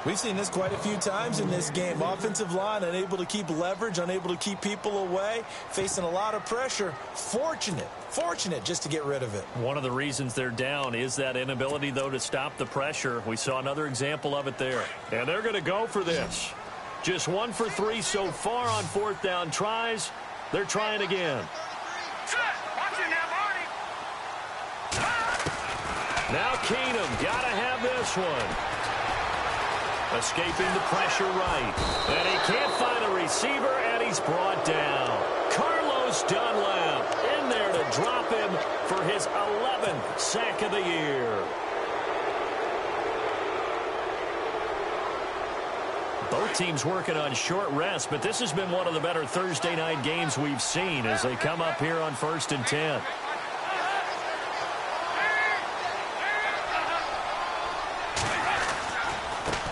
We've seen this quite a few times in this game. Offensive line unable to keep leverage, unable to keep people away, facing a lot of pressure. Fortunate just to get rid of it. One of the reasons they're down is that inability, though, to stop the pressure. We saw another example of it there. And they're going to go for this. Just 1 for 3 so far on 4th down tries. They're trying again. Now Keenum got to have this one. Escaping the pressure right. And he can't find a receiver, and he's brought down. Carlos Dunlap in there to drop him for his 11th sack of the year. Both teams working on short rest, but this has been one of the better Thursday night games we've seen as they come up here on 1st and 10.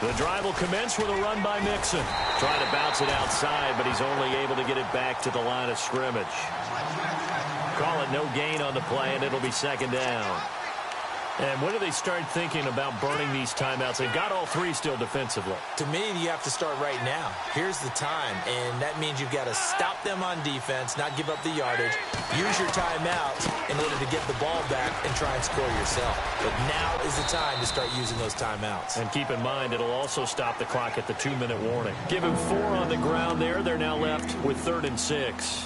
The drive will commence with a run by Mixon. Trying to bounce it outside, but he's only able to get it back to the line of scrimmage. Call it no gain on the play, and it'll be 2nd down. And when do they start thinking about burning these timeouts? They've got all 3 still defensively. To me, you have to start right now. Here's the time, and that means you've got to stop them on defense, not give up the yardage, use your timeouts in order to get the ball back and try and score yourself. But now is the time to start using those timeouts. And keep in mind, it'll also stop the clock at the 2-minute warning. Give him 4 on the ground there. They're now left with 3rd and 6.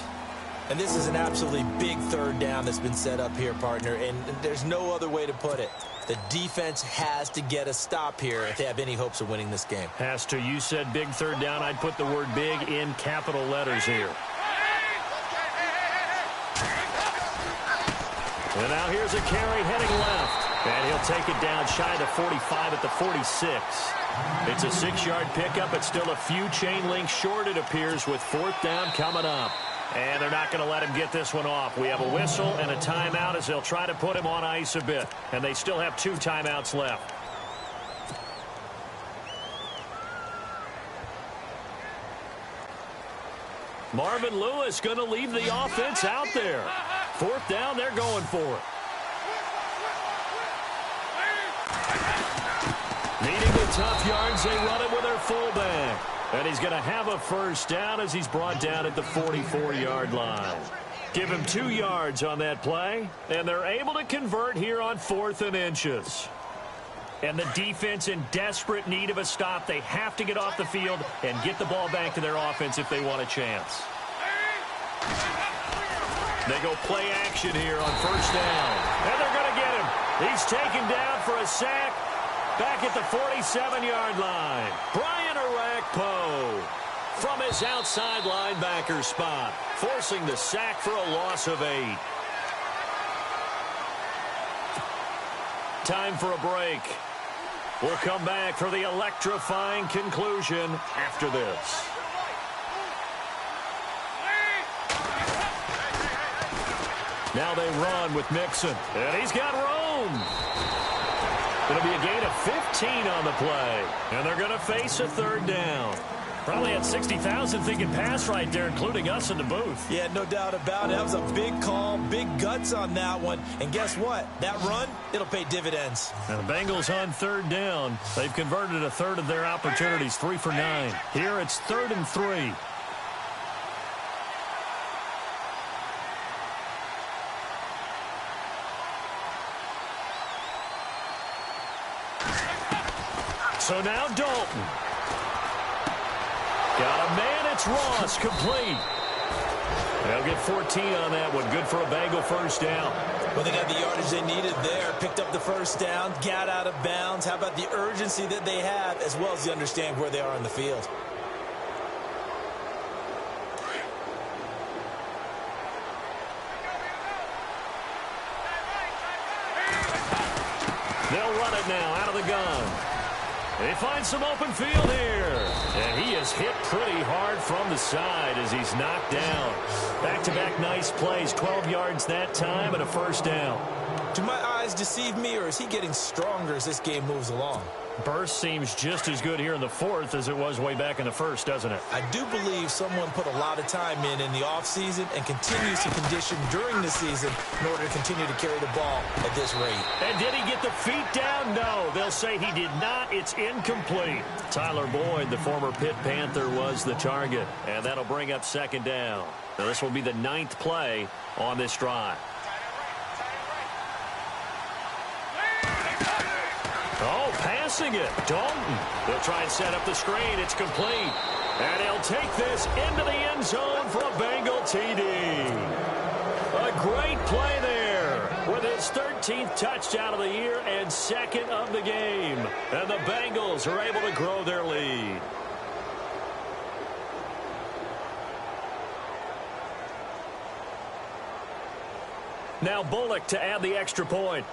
And this is an absolutely big 3rd down that's been set up here, partner, and there's no other way to put it. The defense has to get a stop here if they have any hopes of winning this game. Has to. You said big 3rd down. I'd put the word big in capital letters here. And now here's a carry heading left. And he'll take it down shy of the 45 at the 46. It's a 6-yard pickup. It's still a few chain links short, it appears, with 4th down coming up. And they're not going to let him get this one off. We have a whistle and a timeout as they'll try to put him on ice a bit. And they still have 2 timeouts left. Marvin Lewis going to leave the offense out there. 4th down, they're going for it. Needing the tough yards, they run it with their fullback. And he's going to have a 1st down as he's brought down at the 44-yard line. Give him 2 yards on that play, and they're able to convert here on 4th and inches. And the defense in desperate need of a stop. They have to get off the field and get the ball back to their offense if they want a chance. They go play action here on 1st down. And they're going to get him. He's taken down for a sack back at the 47-yard line. Brian Arakpo from his outside linebacker spot, forcing the sack for a loss of 8. Time for a break. We'll come back for the electrifying conclusion after this. Now they run with Mixon, and he's got room. It'll be a gain of 15 on the play, and they're going to face a 3rd down. Probably had 60,000 thinking pass right there, including us in the booth. Yeah, no doubt about it. That was a big call, big guts on that one. And guess what? That run, it'll pay dividends. Now the Bengals on 3rd down. They've converted a 1/3 of their opportunities, 3 for 9. Here it's 3rd and 3. So now Dalton. Got a man, it's Ross, complete. They'll get 14 on that one. Good for a Bengal 1st down. Well, they got the yardage they needed there. Picked up the 1st down, got out of bounds. How about the urgency that they have, as well as they understand where they are on the field? They'll run it now out of the gun. They find some open field here. And he is hit pretty hard from the side as he's knocked down. Back-to-back nice plays, 12 yards that time and a 1st down. Do my eyes deceive me, or is he getting stronger as this game moves along? Burst seems just as good here in the fourth as it was way back in the first, doesn't it? I do believe someone put a lot of time in the offseason and continues to condition during the season in order to continue to carry the ball at this rate. And did he get the feet down? No. They'll say he did not. It's incomplete. Tyler Boyd, the former Pitt Panther, was the target. And that'll bring up second down. Now this will be the 9th play on this drive. Oh, passing it. Dalton. They'll try and set up the screen. It's complete. And he'll take this into the end zone for a Bengal TD. A great play there with his 13th touchdown of the year and 2nd of the game. And the Bengals are able to grow their lead. Now Bullock to add the extra point.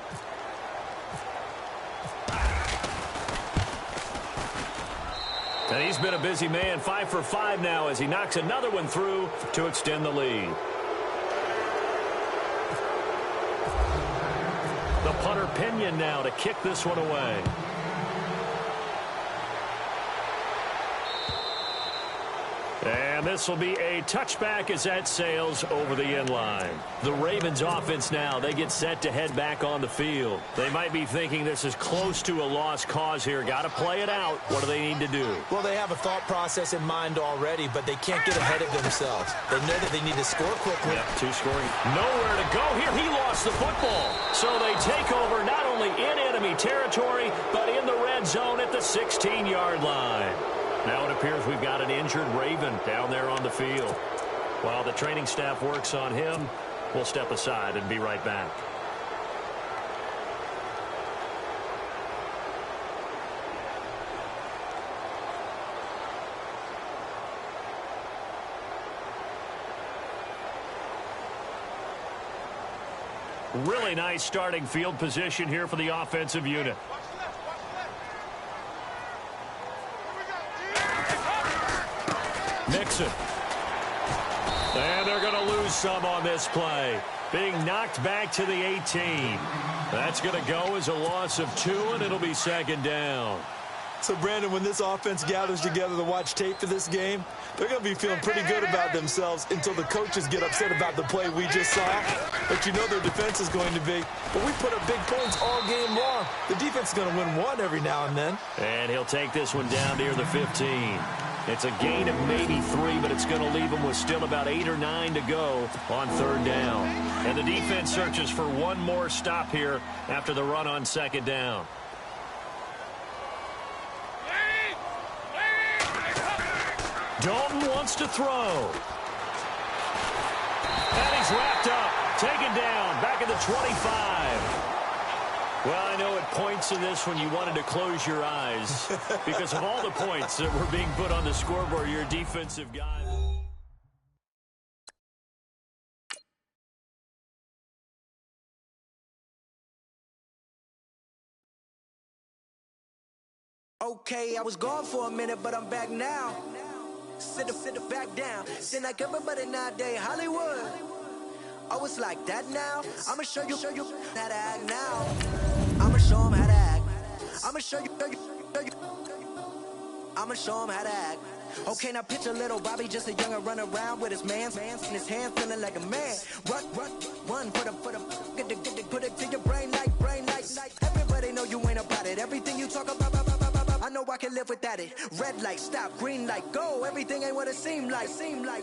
And he's been a busy man, 5 for 5 now as he knocks another one through to extend the lead. The punter Pinion now to kick this one away. And this will be a touchback as that sails over the end line. The Ravens offense now, they get set to head back on the field. They might be thinking this is close to a lost cause here. Got to play it out. What do they need to do? Well, they have a thought process in mind already, but they can't get ahead of themselves. They know that they need to score quickly. Yep, 2 scoring. Nowhere to go here. He lost the football. So they take over not only in enemy territory, but in the red zone at the 16-yard line. Now it appears we've got an injured Raven down there on the field. While the training staff works on him, we'll step aside and be right back. Really nice starting field position here for the offensive unit. Nixon. And they're going to lose some on this play. Being knocked back to the 18. That's going to go as a loss of 2, and it'll be 2nd down. So, Brandon, when this offense gathers together to watch tape for this game, they're going to be feeling pretty good about themselves until the coaches get upset about the play we just saw. But you know their defense is going to be, but we put up big points all game long. The defense is going to win one every now and then. And he'll take this one down near the 15. It's a gain of maybe 3, but it's going to leave them with still about 8 or 9 to go on 3rd down. And the defense searches for one more stop here after the run on 2nd down. Dalton wants to throw. And he's wrapped up, taken down, back at the 25. Well, I know at points in this when you wanted to close your eyes because of all the points that were being put on the scoreboard, your defensive guy. Okay, I was gone for a minute, but I'm back now. Sit back down. Seem like everybody nowadays, Hollywood. Oh, it's like that now? I'ma show you how to act now. I'ma show them how to act. I'ma show you. I'ma show them how to act. Okay, now picture little Bobby, just a youngin' run around with his man's in his hand, feeling like a man. Run, put it to your brain like. Everybody know you ain't about it. Everything you talk about, I know I can live without it. Red light, stop, green light, go. Everything ain't what it seem like.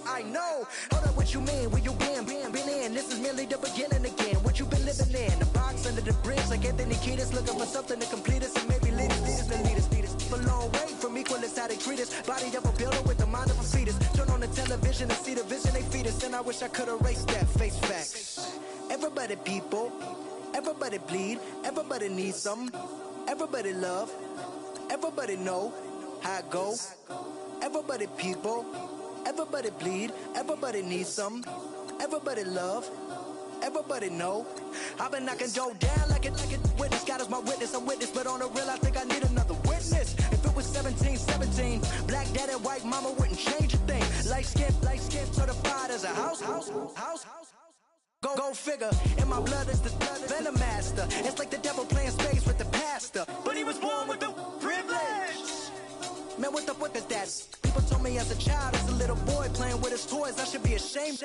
I know. Hold up, what you mean? Where you been in? This is merely the beginning again. What you been living in? The box under the bridge, like Anthony Kiedis, looking for something to complete us and maybe lead us. A long way from equal is how they treat us. Body of a builder with the mind of a fetus. Turn on the television and see the vision they feed us, and I wish I could erase that. Face facts. Everybody people, everybody bleed, everybody needs something, everybody love. Everybody know how it go. Everybody people, everybody bleed, everybody needs some, everybody love, everybody know. I've been knocking Joe down like it witness. God is my witness, I'm witness, but on the real I think I need another witness. If it was 17, black dad and white mama wouldn't change a thing. Light skin, certified as a house. Go figure, in my blood is the venom master. It's like the devil playing space with the pastor. But he was born with the privilege. Man, what is that? People told me as a child, as a little boy playing with his toys, I should be ashamed.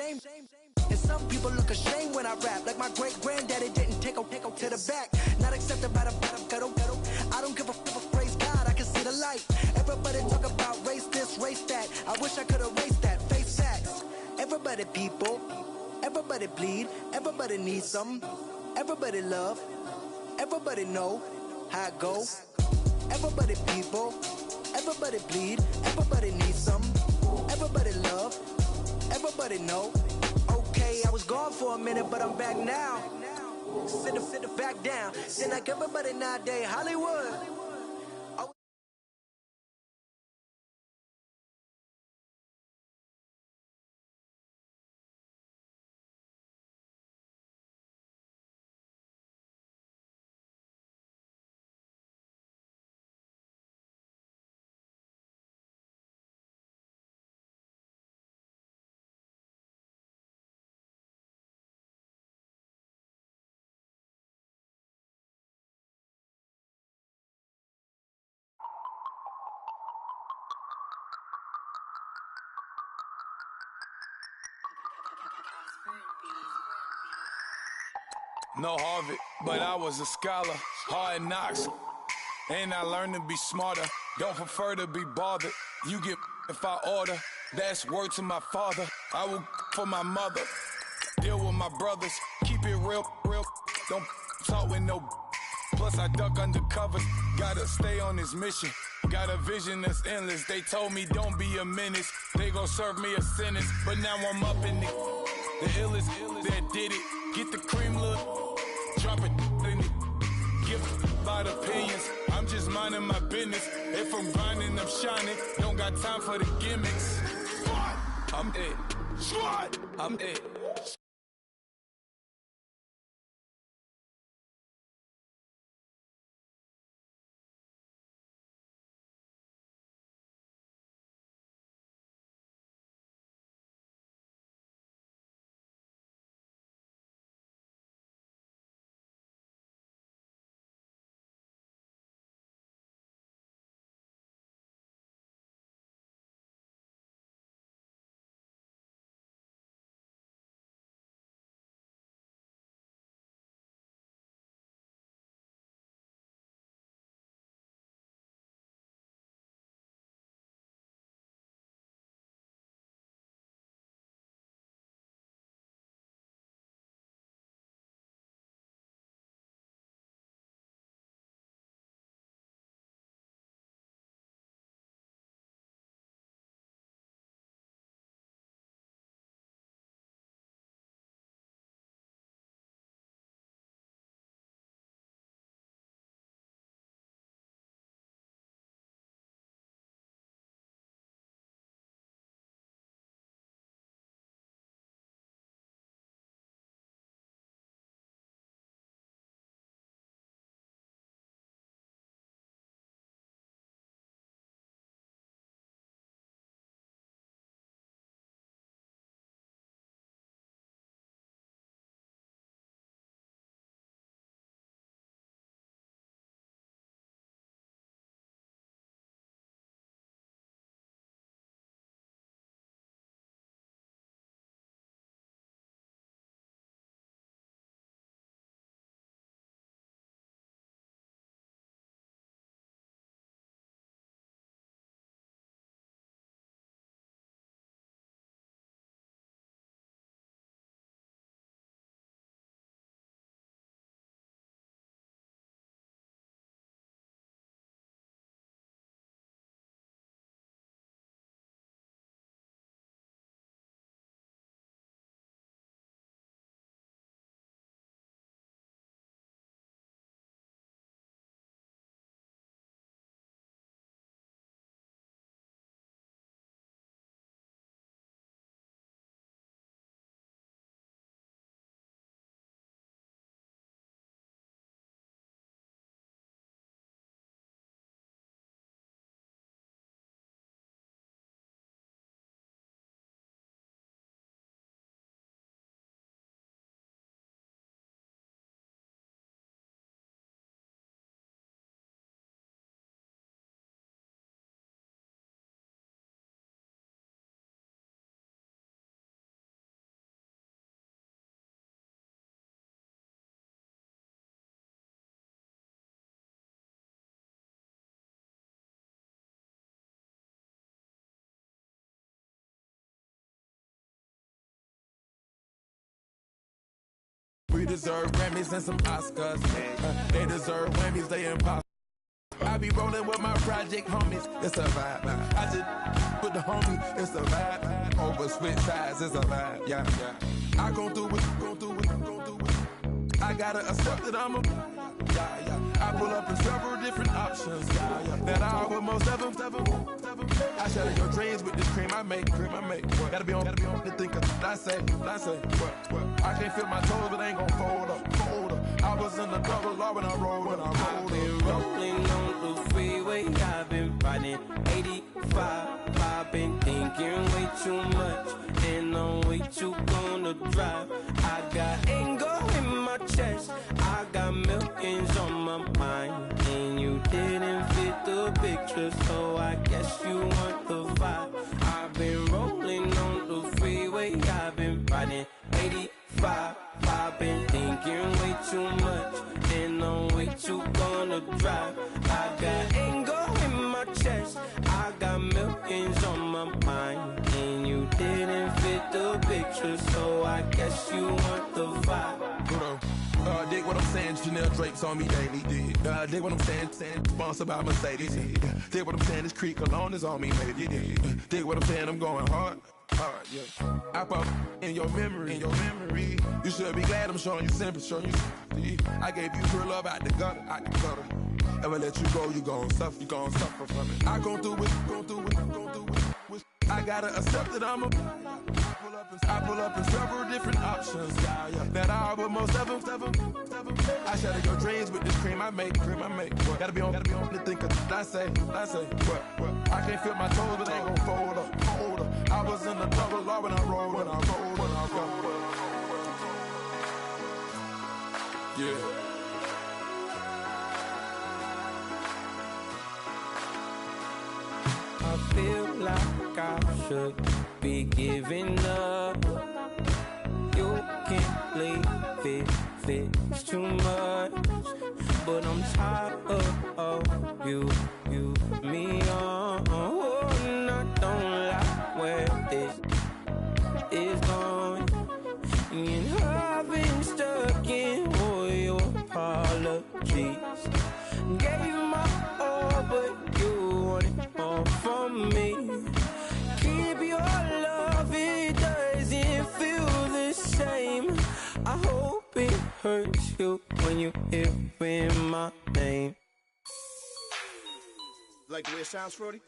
And some people look ashamed when I rap, like my great granddaddy didn't take to the back. Not accepted by the ghetto. I don't give a praise God, I can see the light. Everybody talk about race this, race that. I wish I could erase that. Face facts. Everybody people. Everybody bleed, everybody needs some. Everybody love, everybody know how it go. Everybody people, everybody bleed, everybody needs some. Everybody love, everybody know. Okay, I was gone for a minute, but I'm back now. Sit the back down. Seem like everybody nowadays, Hollywood. No Harvard, but I was a scholar. Hard knocks, and I learned to be smarter. Don't prefer to be bothered. You get if I order. That's word to my father. I will for my mother. Deal with my brothers. Keep it real. Don't talk with no. Plus I duck under covers. Gotta stay on this mission. Got a vision that's endless. They told me don't be a menace. They gon' serve me a sentence. But now I'm up in the illest that did it. Get the cream look. Drop it in it. Give about opinions. I'm just minding my business. If I'm grinding, I'm shining. Don't got time for the gimmicks. I'm it. I'm it. We deserve Grammys and some Oscars. They deserve Whammies, they impossible. I be rolling with my project homies, it's a vibe. I just with the homie, it's a vibe. Over switch sides, it's a vibe. Yeah. I gon' do it. I gotta accept that I'm a. I pull up in several different options. That I almost ever. I shatter your dreams with this cream I make. Gotta be on the thinker. I say. What? I can't feel my toes, but ain't gon' fold up. I was in the double law when I rolled. I've been rolling on the freeway. I've been riding 85. I've been thinking way too much, and I'm way too gonna drive. I got anger in my chest. I got millions on my mind, and you didn't fit the picture, so I guess you want the vibe. I've been rolling on the freeway. I've been riding 85. I've been thinking way too much, and I'm way too gonna drive. I got anger in my chest. I got millions on my mind, and you didn't fit the picture, so I guess you want the vibe. Dig what I'm saying, Chanel drapes on me daily. Dig what I'm saying, sponsored by Mercedes. Dig what I'm saying, this Creek alone is on me, maybe. Dig what I'm saying, I'm going hard, yeah. I pop in your memory. You should be glad I'm showing you sympathy. I gave you real love out the gutter. Ever let you go, you gon' suffer from it. I gon' do it. I gotta accept that I'm a. I pull up in several different options. That I almost ever. I shatter your dreams with this cream I make. Gotta be on the thinker. I say. What? I can't feel my toes, but ain't gon' fold up. I was in the double law when I rolled. Yeah. I feel like I should be giving up. You can't leave it, it's too much. But I'm tired of you, me on. And I don't like where this is going. And I've been stuck in all your apologies. Gave my all, but you wanted more from me. Keep your love, it doesn't feel the same. I hope it hurts you when you hear my name. Like the way it sounds, Frody?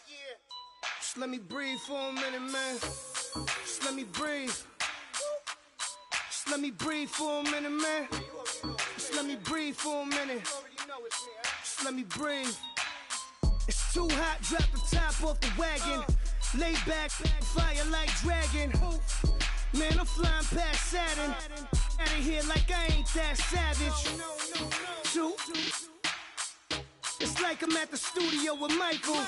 Yeah. Just let me breathe for a minute, man. Just let me breathe. Just let me breathe for a minute, man. Just let me breathe for a minute. Just let me breathe. It's too hot, drop the top off the wagon. Lay back, fire like dragon. Man, I'm flying past Saturn. Out of here like I ain't that savage. Two. It's like I'm at the studio with Michael.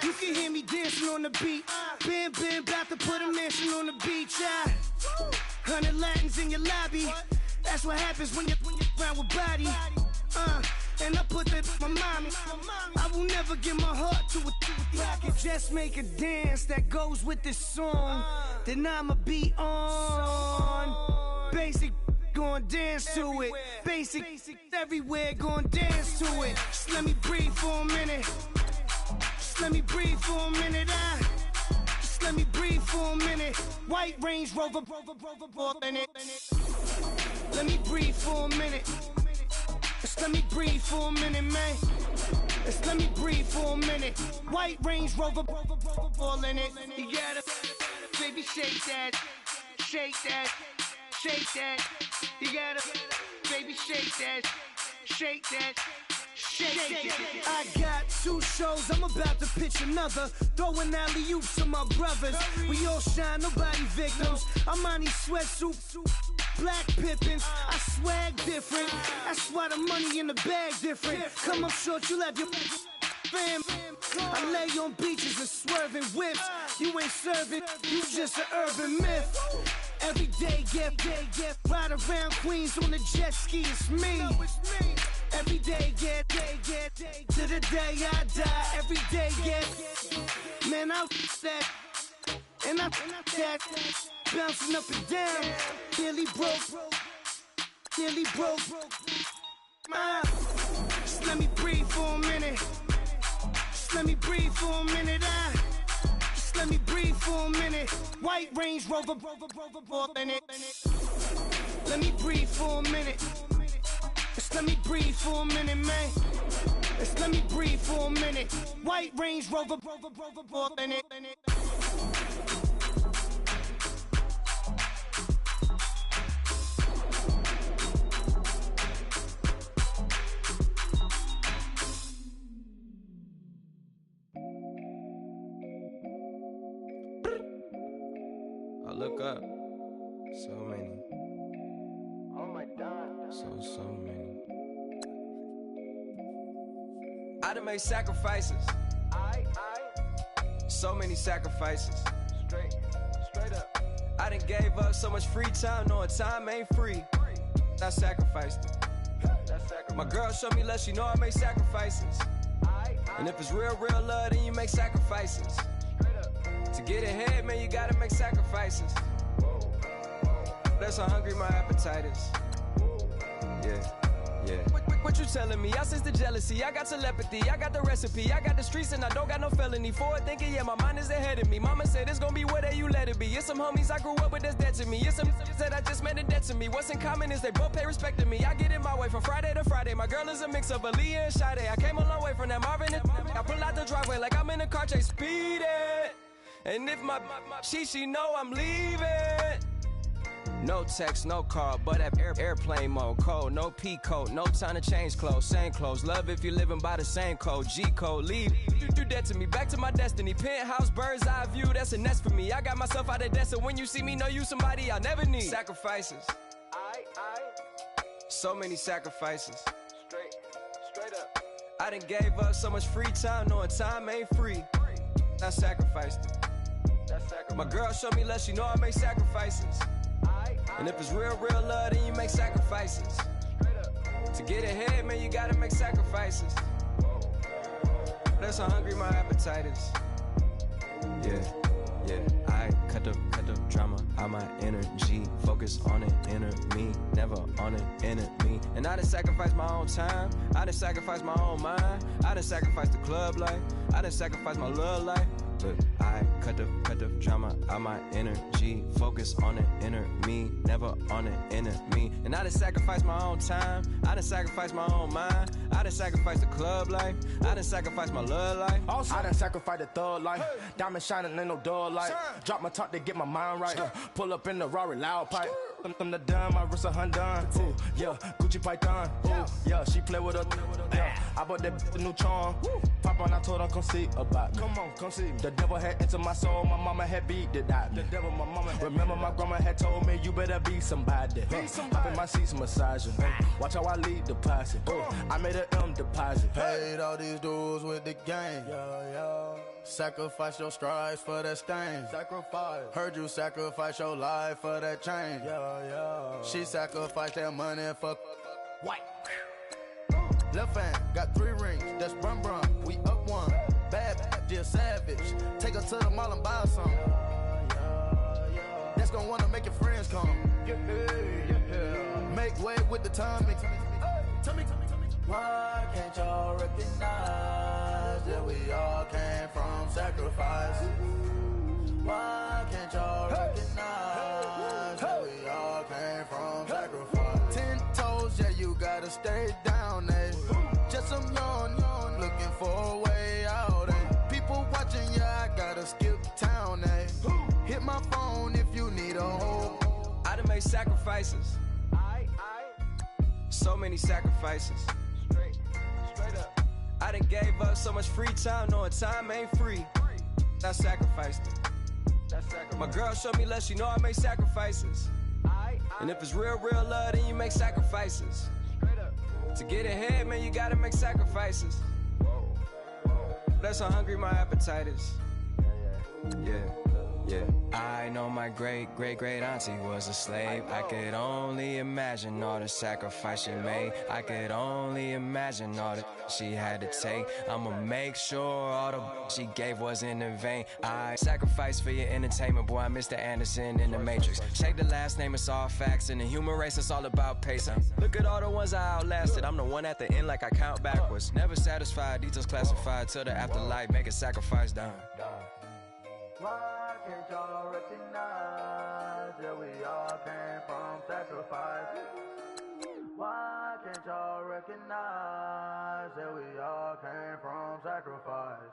You can hear me dancing on the beat. Bam, about to put a mansion on the beach. 100 Latins in your lobby. That's what happens when you're around with body. And I put that in my mommy. I will never give my heart to it. I can just make a dance that goes with this song. Then I'ma be on. Basic, gon' dance to it. Basic, everywhere, gon' dance to it. Just let me breathe for a minute. Just let me breathe for a minute. Just let me breathe for a minute. White Range Rover, in it. Let me breathe for a minute. Just let me breathe for a minute, man. Just let me breathe for a minute. White Range Rover, all in it. You gotta, baby, shake that, shake that, shake that. You gotta, baby, shake that, shake that. Shake. I got 2 shows, I'm about to pitch another. Throwing alley-oops to my brothers. We all shine, nobody victims. I'm on these sweatsuits, black Pippins. I swag different. That's why the money in the bag different. Come up short, you'll have your fam. I lay on beaches and swerving whips. You ain't serving, you just an urban myth. Every day, get ride around Queens on the jet ski, it's me. Every day, get to the day I die. Every day, get man, I'll that. And I that bouncing up and down. Nearly broke. Just let me breathe for a minute. Just let me breathe for a minute. Just let me breathe for a minute. White Range Rover, in it. Let me breathe for a minute. Just let me breathe for a minute, man. Just let me breathe for a minute. White Range Rover, in it. I look up, so many. Oh my God. So many. I done made sacrifices. So many sacrifices. Straight up. I done gave up so much free time, knowing time ain't free. I sacrificed it. My girl showed me love, she know I made sacrifices. And if it's real love, then you make sacrifices. To get ahead, man, you gotta make sacrifices. That's how hungry my appetite is. Yeah. What you telling me? I sense the jealousy, I got telepathy, I got the recipe, I got the streets and I don't got no felony. Forward thinking, yeah, my mind is ahead of me. Mama said it's gonna be whatever you let it be. It's some homies I grew up with that's dead to me. It's some that I just made a debt to me. What's in common is they both pay respect to me. I get in my way from Friday to Friday. My girl is a mix of Aaliyah and Sade. I came a long way from that Marvin and I pull out the driveway like I'm in a car chase speeding. And if my she know I'm leaving. No text, no call, but at airplane mode. Code, no P code, no time to change clothes. Same clothes, love if you're living by the same code. G code, leave, do that to me. Back to my destiny. Penthouse, bird's eye view, that's a nest for me. I got myself out of debt, so when you see me, know you somebody I'll never need. Sacrifices. So many sacrifices. Straight up. I done gave up so much free time, knowing time ain't free. I sacrificed it. My girl showed me love, she know I make sacrifices. And if it's real love, then you make sacrifices. To get ahead, man, you gotta make sacrifices. That's how hungry my appetite is. Yeah. I cut the drama out my energy. Focus on it, inner me, never on it, enemy. And I done sacrificed my own time. I done sacrificed my own mind. I done sacrificed the club life. I done sacrificed my love life. But I cut the drama out my energy. Focus on it, inner me, never on it, enemy. And I done sacrificed my own time. I done sacrificed my own mind. I done sacrificed the club life. I done sacrificed my love life. Also, I done sacrificed the thug life. Diamond shining, ain't no dull light. Drop my top to get my mind right. Pull up in the Rari loud pipe. Them the dime, my wrist a Hyundai. Ooh, yeah, Gucci Python. Ooh, yeah, she play with her. Yeah, I bought that the new charm. Pop on, I told her come see about me. Come on, come see me. The devil had entered my soul, my mama had beat the dot. The devil, my mama had remember my grandma had told me you better be somebody. Hop in my seats, massaging. Watch how I lead the posse. I made an M deposit. Paid all these dues with the game. Sacrifice your strides for that stain. Sacrifice. Heard you sacrifice your life for that change. She sacrificed that money for white. Left hand got 3 rings. That's brum brum. We up one. Bad, dear savage. Take her to the mall and buy some. That's gonna wanna make your friends come. Make way with the timing. Tell me. Why can't y'all recognize that we all came from sacrifice? Why can't y'all recognize that we all came from sacrifice? 10 toes, yeah, you gotta stay down, eh? Just some yawn, looking for a way out, eh? People watching, yeah, I gotta skip town, eh? Hit my phone if you need a hold. I done made sacrifices. So many sacrifices. Straight up. I done gave up so much free time, knowing time ain't free. I sacrificed it. My girl showed me love, she know I make sacrifices. And if it's real love, then you make sacrifices. To get ahead, man, you gotta make sacrifices. That's how hungry my appetite is. Yeah. Yeah. I know my great-great-great auntie was a slave. I could only imagine all the sacrifice she made. I could only imagine all that she had to take. I'ma make sure all the she gave wasn't in vain. I sacrificed for your entertainment, boy. I'm Mr. Anderson in the Matrix. Shake the last name, it's all facts. In the human race, it's all about pacing. Look at all the ones I outlasted. I'm the one at the end like I count backwards. Never satisfied, details classified till the afterlife. Make a sacrifice down. Why can't y'all recognize that we all came from sacrifice? Why can't y'all recognize that we all came from sacrifice?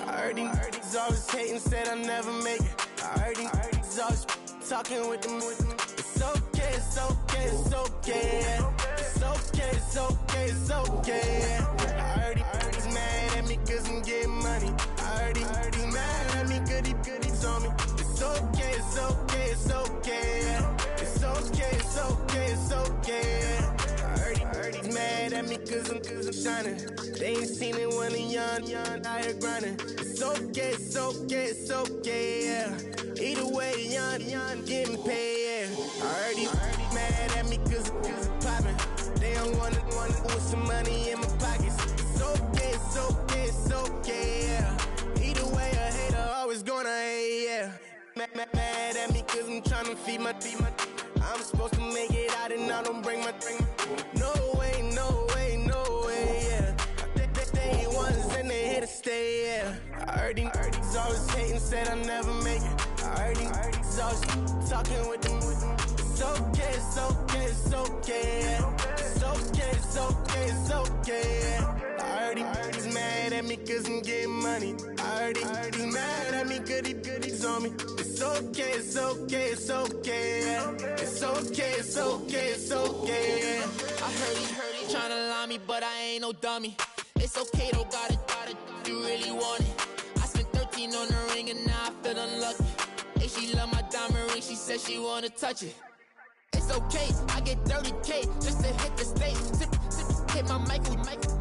I heard these always hating, said I'll never make it. I heard these always talking with them. It's okay, it's okay, it's okay. It's okay, it's okay, it's okay. I heard he's mad at me cause I'm getting money. I heard he's mad at me cause he's on me. It's okay, it's okay, it's okay. It's okay, it's okay, it's okay. I heard he's mad at me cause I'm shining. They ain't seen it when I'm young, out here grinding. It's okay, it's okay, it's okay, yeah. Either way, young, getting paid, yeah. I heard he's mad at me cause I'm popping. They don't wanna put some money in my pockets. It's okay, it's okay, it's okay, yeah. Either way, a hater always gonna hate, yeah. Mad at me cause I'm tryna feed my I'm supposed to make it out and I don't bring my No way, no way, no way, yeah. They ones and they here to stay, yeah. I heard he's always hating, said I'll never make it. I heard he's always talking with them. It's okay, it's okay, it's okay. It's okay, it's okay, it's okay. I heard he's mad at me cause I'm getting money. I heard he's mad at me cause he's on me. It's okay, it's okay, it's okay. It's okay, it's okay, it's okay. I heard he tryna lie me, but I ain't no dummy. It's okay though, got it, you really want it. I spent 13 on the ring and now I feel unlucky. Hey, she love my diamond ring, she said she wanna touch it. It's okay, I get 30K just to hit the stage. Hit my Michael,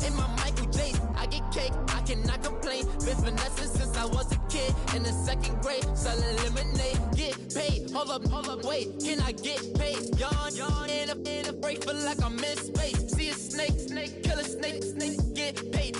in my Michael J. I get cake, I cannot complain. Been finessing since I was a kid. In the 2nd grade, selling lemonade. Get paid, hold up, wait, can I get paid? Yawn, in a break, feel like I'm in space. See a snake, kill a snake, get paid.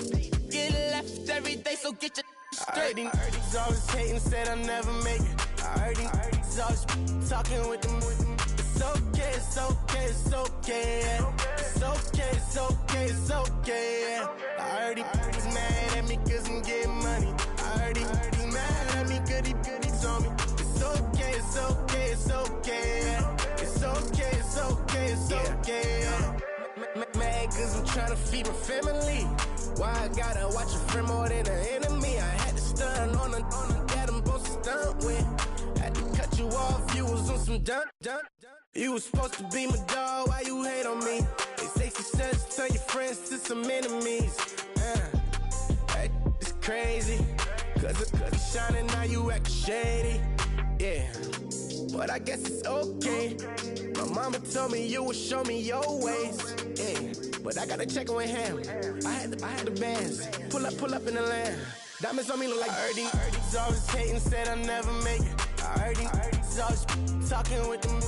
Get left every day, so get your straight. I heard he's always hating, said I'll never make it. I heard he's always talking with them. It's okay, it's okay, it's okay. It's okay, it's okay, it's okay. I heard he's mad at me cause I'm getting money. I heard he's mad at me cause he's on me. It's okay, it's okay, it's okay. It's okay, it's okay, it's okay. Mad cause I'm tryna feed my family. Why I gotta watch a friend more than an enemy? I had to stun on the that I'm supposed to stunt with. Had to cut you off, you was on some dun. You was supposed to be my dog, why you hate on me? They say success turn your friends to some enemies. It's crazy, cause it's shining, now you act shady. Yeah, but I guess it's okay. My mama told me you would show me your ways. Yeah, but I gotta check with him. I had the bands. Pull up in the land. Diamonds on me look like I heard he's always hating, said I'll never make it. I heard he's always talking with them.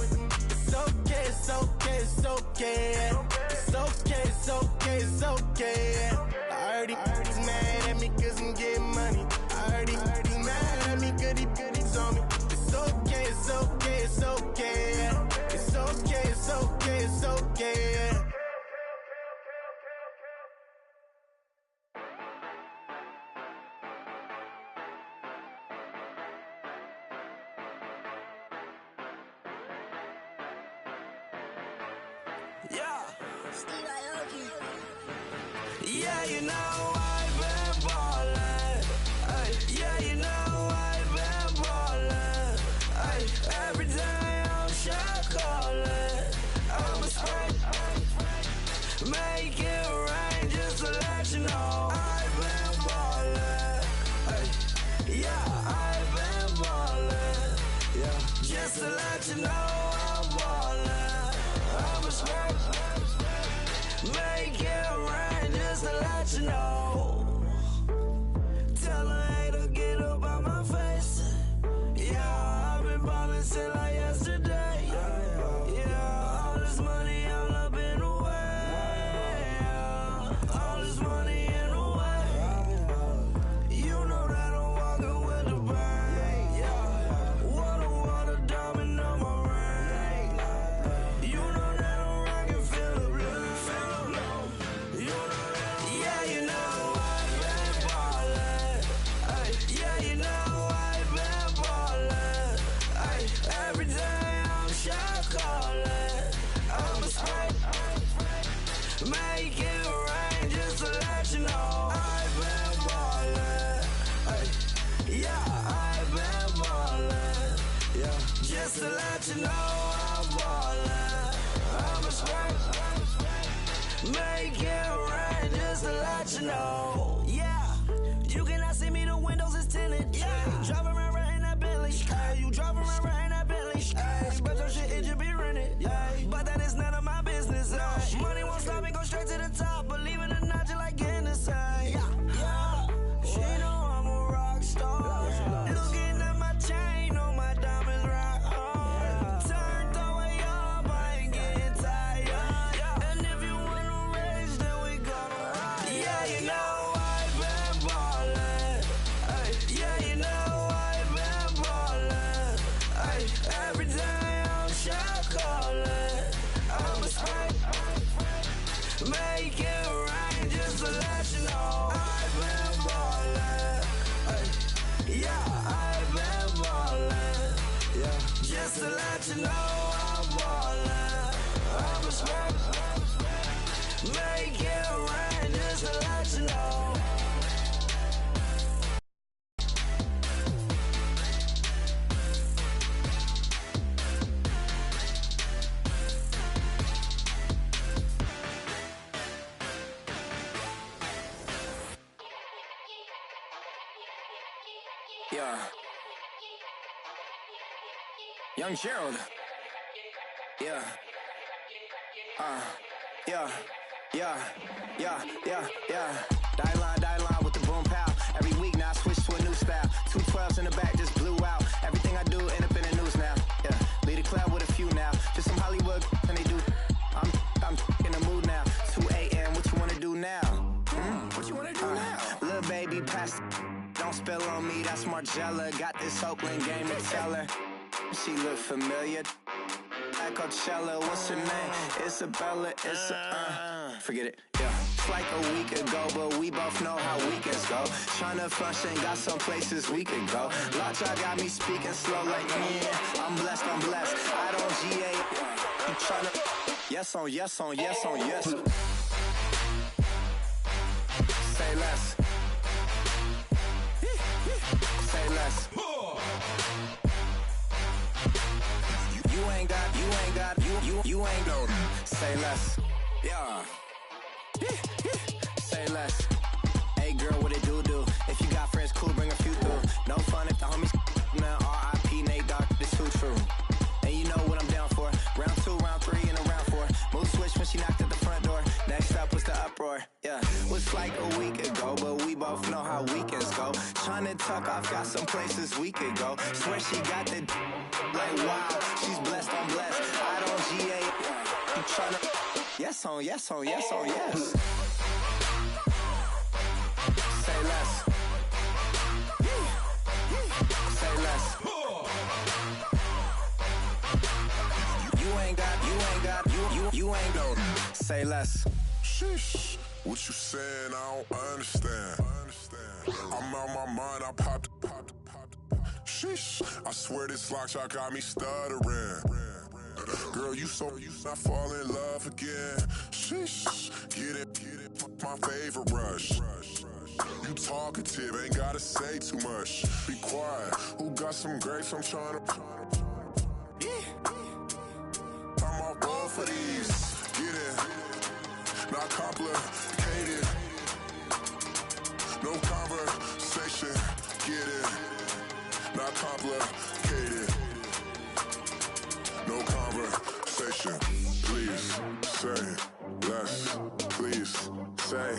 It's okay, it's okay, it's okay. It's okay, it's okay, it's okay. I heard he's mad at me cause I'm getting money. I heard he's mad at me cause he's on me. It's okay, it's okay, it's okay. It's okay, it's okay, it's okay. Yeah, you know I've been ballin'. Yeah, you know I've been ballin'. Every day I'm shot callin'. I'm a spray, make it rain just to let you know I've been ballin'. Yeah, I've been ballin'. Yeah, just to let you know I'm ballin'. Make it rain just to let you know. Tell a hater get up out my face. Yeah, I've been ballin' since like yesterday. Yeah, all this money all up in the way. All this money in the way. You know that I'm walking with the bang. Yeah, water, diamond on my ring. You know that I'm rockin', feel the blue. You know that, yeah, you know I've been ballin'. Ay, yeah, you know I've been ballin'. Ay, every day I'm shot callin'. I'm a spray. Make it rain just to let you know I've been ballin'. Ay, yeah, I've been ballin'. Yeah, just to let you know I'm ballin'. I'm a spray. Make it rain just to let you know. Yeah, you cannot see me, the windows is tinted. Yeah, driving around right in that Bentley. Ay, you driving around right in that Bentley. Ay, but your shit, it just be rented. Ay, but that is none of my business. Ay, money won't stop me, go straight to the top. Believe it or not, just like Guinness. Ay, yeah, she know I'm a rock star. Looking at my chain, on my diamonds rock hard. Turn the way up, I ain't getting tired. And if you wanna race, then we gonna ride. Yeah, you know I've been ballin'. Ay, yeah, you know I've been ballin'. Ay, every day I'm shot callin'. I'm a spray. Make it rain just to let you know I've been ballin'. Ay, yeah, I've been ballin'. Yeah, just to let you know I'm ballin'. I'm a spray. Make it rain just to let you know. Yeah. Young Gerald. Yeah. Yeah. Die line with the boom pow. Every week now I switch to a new style. 212s in the back just blew out. Everything I do end up in the news now. Yeah. Lead a club with a few now. Just some Hollywood and they do. I'm in the mood now. 2 a.m. What you wanna do now? What you wanna do now? Little baby pass. Don't spill on me, that's Margella. Got this Oakland game to tell her. She look familiar. At Coachella, what's her name? Isabella, forget it, yeah. It's like a week ago, but we both know how weekends go. Tryna function, got some places we could go. Lot y'all got me speaking slow like, yeah, I'm blessed. I don't GA, you tryna, yes on yes. Say less. Say less. You ain't no. Say less. Yeah. Say less. Hey girl, what it do? If you got friends, cool, bring a few through. No fun if the homies now. R.I.P. Nate Dogg, this too true. And you know what I'm down for. Round 2, round 3, and a round 4. Mood switch when she knocked at the front door. Next up was the uproar. Yeah, was like a week ago, but we both know how weekends go. Tryna tuck off, got some places we could go. Swear she got the like wow, she's blessed, I'm blessed. I don't GA. You tryna yes on yes. Say less. Say less. You ain't no. Say less. Sheesh. What you saying? I don't understand. I'm out my mind. I popped. Sheesh. I swear this lock y'all got me stuttering. Girl, you not fall in love again. Sheesh. Get it. My favorite rush. You talkative, ain't gotta say too much. Be quiet. Who got some grapes? I'm trying to. I'm off ball for these. Get in. Not complicated. No conversation. Get in. Not complicated. No conversation. Please. please say less. Please say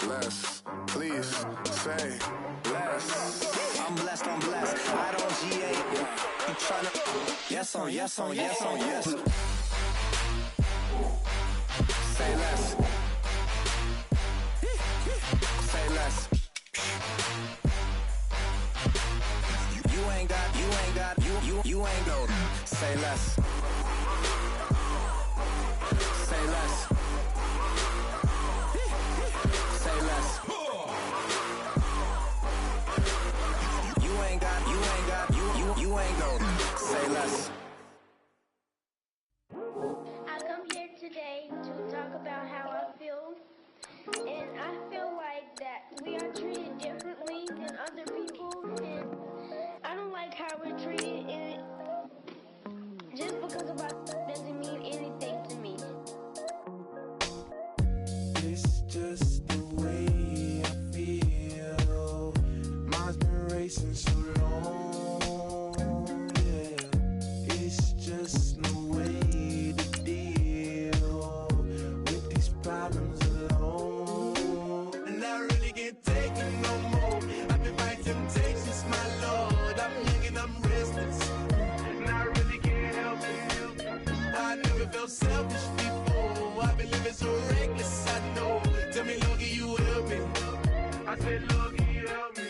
less. Please say less. I'm blessed, I don't G8. You tryna yes on, yes on, yes on, yes. Say less. Say less. You ain't got, you ain't go. Say less. Say less. Say less. You ain't got, you ain't go. Say less. I come here today to talk about how I feel, and I feel like that we are treated differently than other people, and I don't like how we're treated, and just because of our doesn't mean anything to me. It's just the way I feel. Mine's been racing so long, yeah. It's just no way to deal with these problems alone. And I really can't take it no more. I've been fighting temptations, my Lord. I'm young and I'm restless, and I really can't help it. I never felt selfish before. I've been living so reckless, I know. Tell me, Lord, can you help me? I said, Lord, can you help me?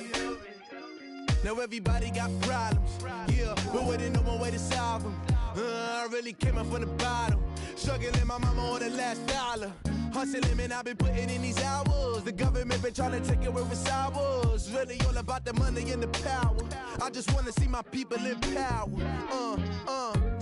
Now everybody got problems, yeah, but waiting no more way to solve them. I really came up from the bottom, struggling my mama on the last dollar. Hustling, man, I've been putting in these hours. The government been trying to take away with ours. Really all about the money and the power. I just wanna see my people in power.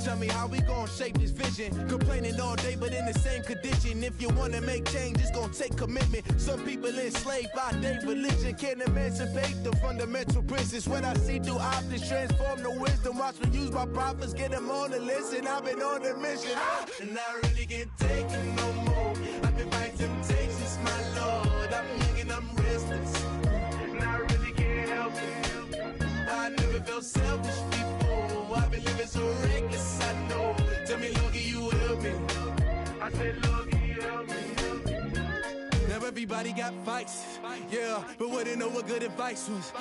Tell me how we gon' shape this vision. Complaining all day, but in the same condition. If you wanna make change, it's gon' take commitment. Some people enslaved by their religion can't emancipate the fundamental principles. What I see through optics transform the wisdom. Watch me use my prophets, get them on the list, and I've been on the mission. And I really can't take it no more. I've been fighting temptations, my Lord. I'm young and I'm restless, and I really can't help it. I never felt selfish before. I've been living so reckless, I know. Tell me, Lord, can you help me? I said, Lord, can you help me? Now everybody got fights, yeah, but wouldn't know what good advice was.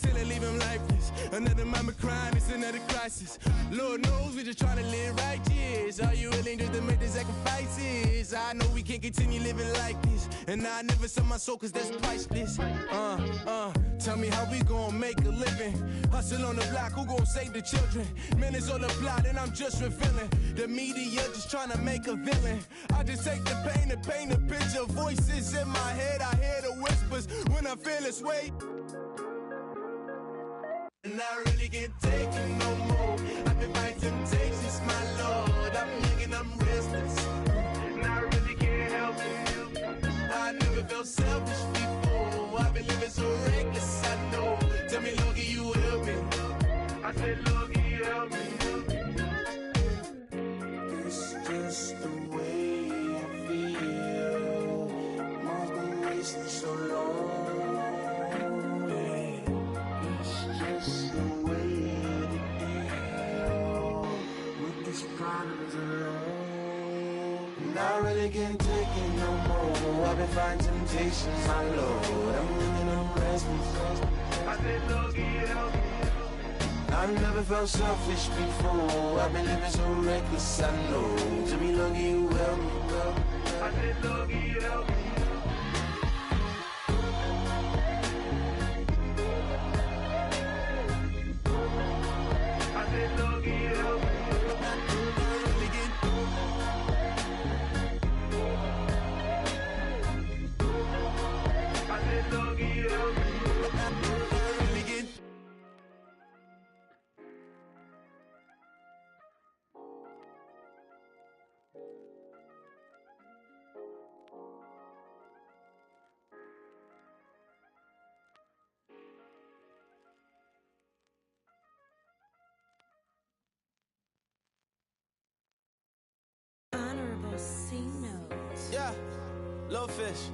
Till they leave him lifeless. Another mama crying, it's another crisis. Lord knows we just trying to live righteous. Are you willing just to make the sacrifices? I know we can't continue living like this, and I never sell my soul cause that's priceless. Tell me how we gon' make a living. Hustle on the block, who gon' save the children? Man, it's all a plot and I'm just revealing. The media just trying to make a villain. I just take the pain and paint a picture. Voices in my head, I hear the whispers when I feel this way. And I really can't take it no more. I've been fighting temptations, my Lord. I'm young and I'm restless, and I really can't help it. I never felt selfish before. I've been living so reckless, I know. Tell me, Lord, can you help me? I said, Lord, can you help me? It's just the way I feel. Mine's been racing so long. And I really can't take it no more. I've been fighting temptations, my Lord. I'm living on restless. I said, Lord, can you help me? I've never felt selfish before. I've been living so reckless, I know. Tell me, Lord, can you help me? I said, Lord, can you help me? I said, Lord, can you help me? Honorable C notes. Yeah, little fish.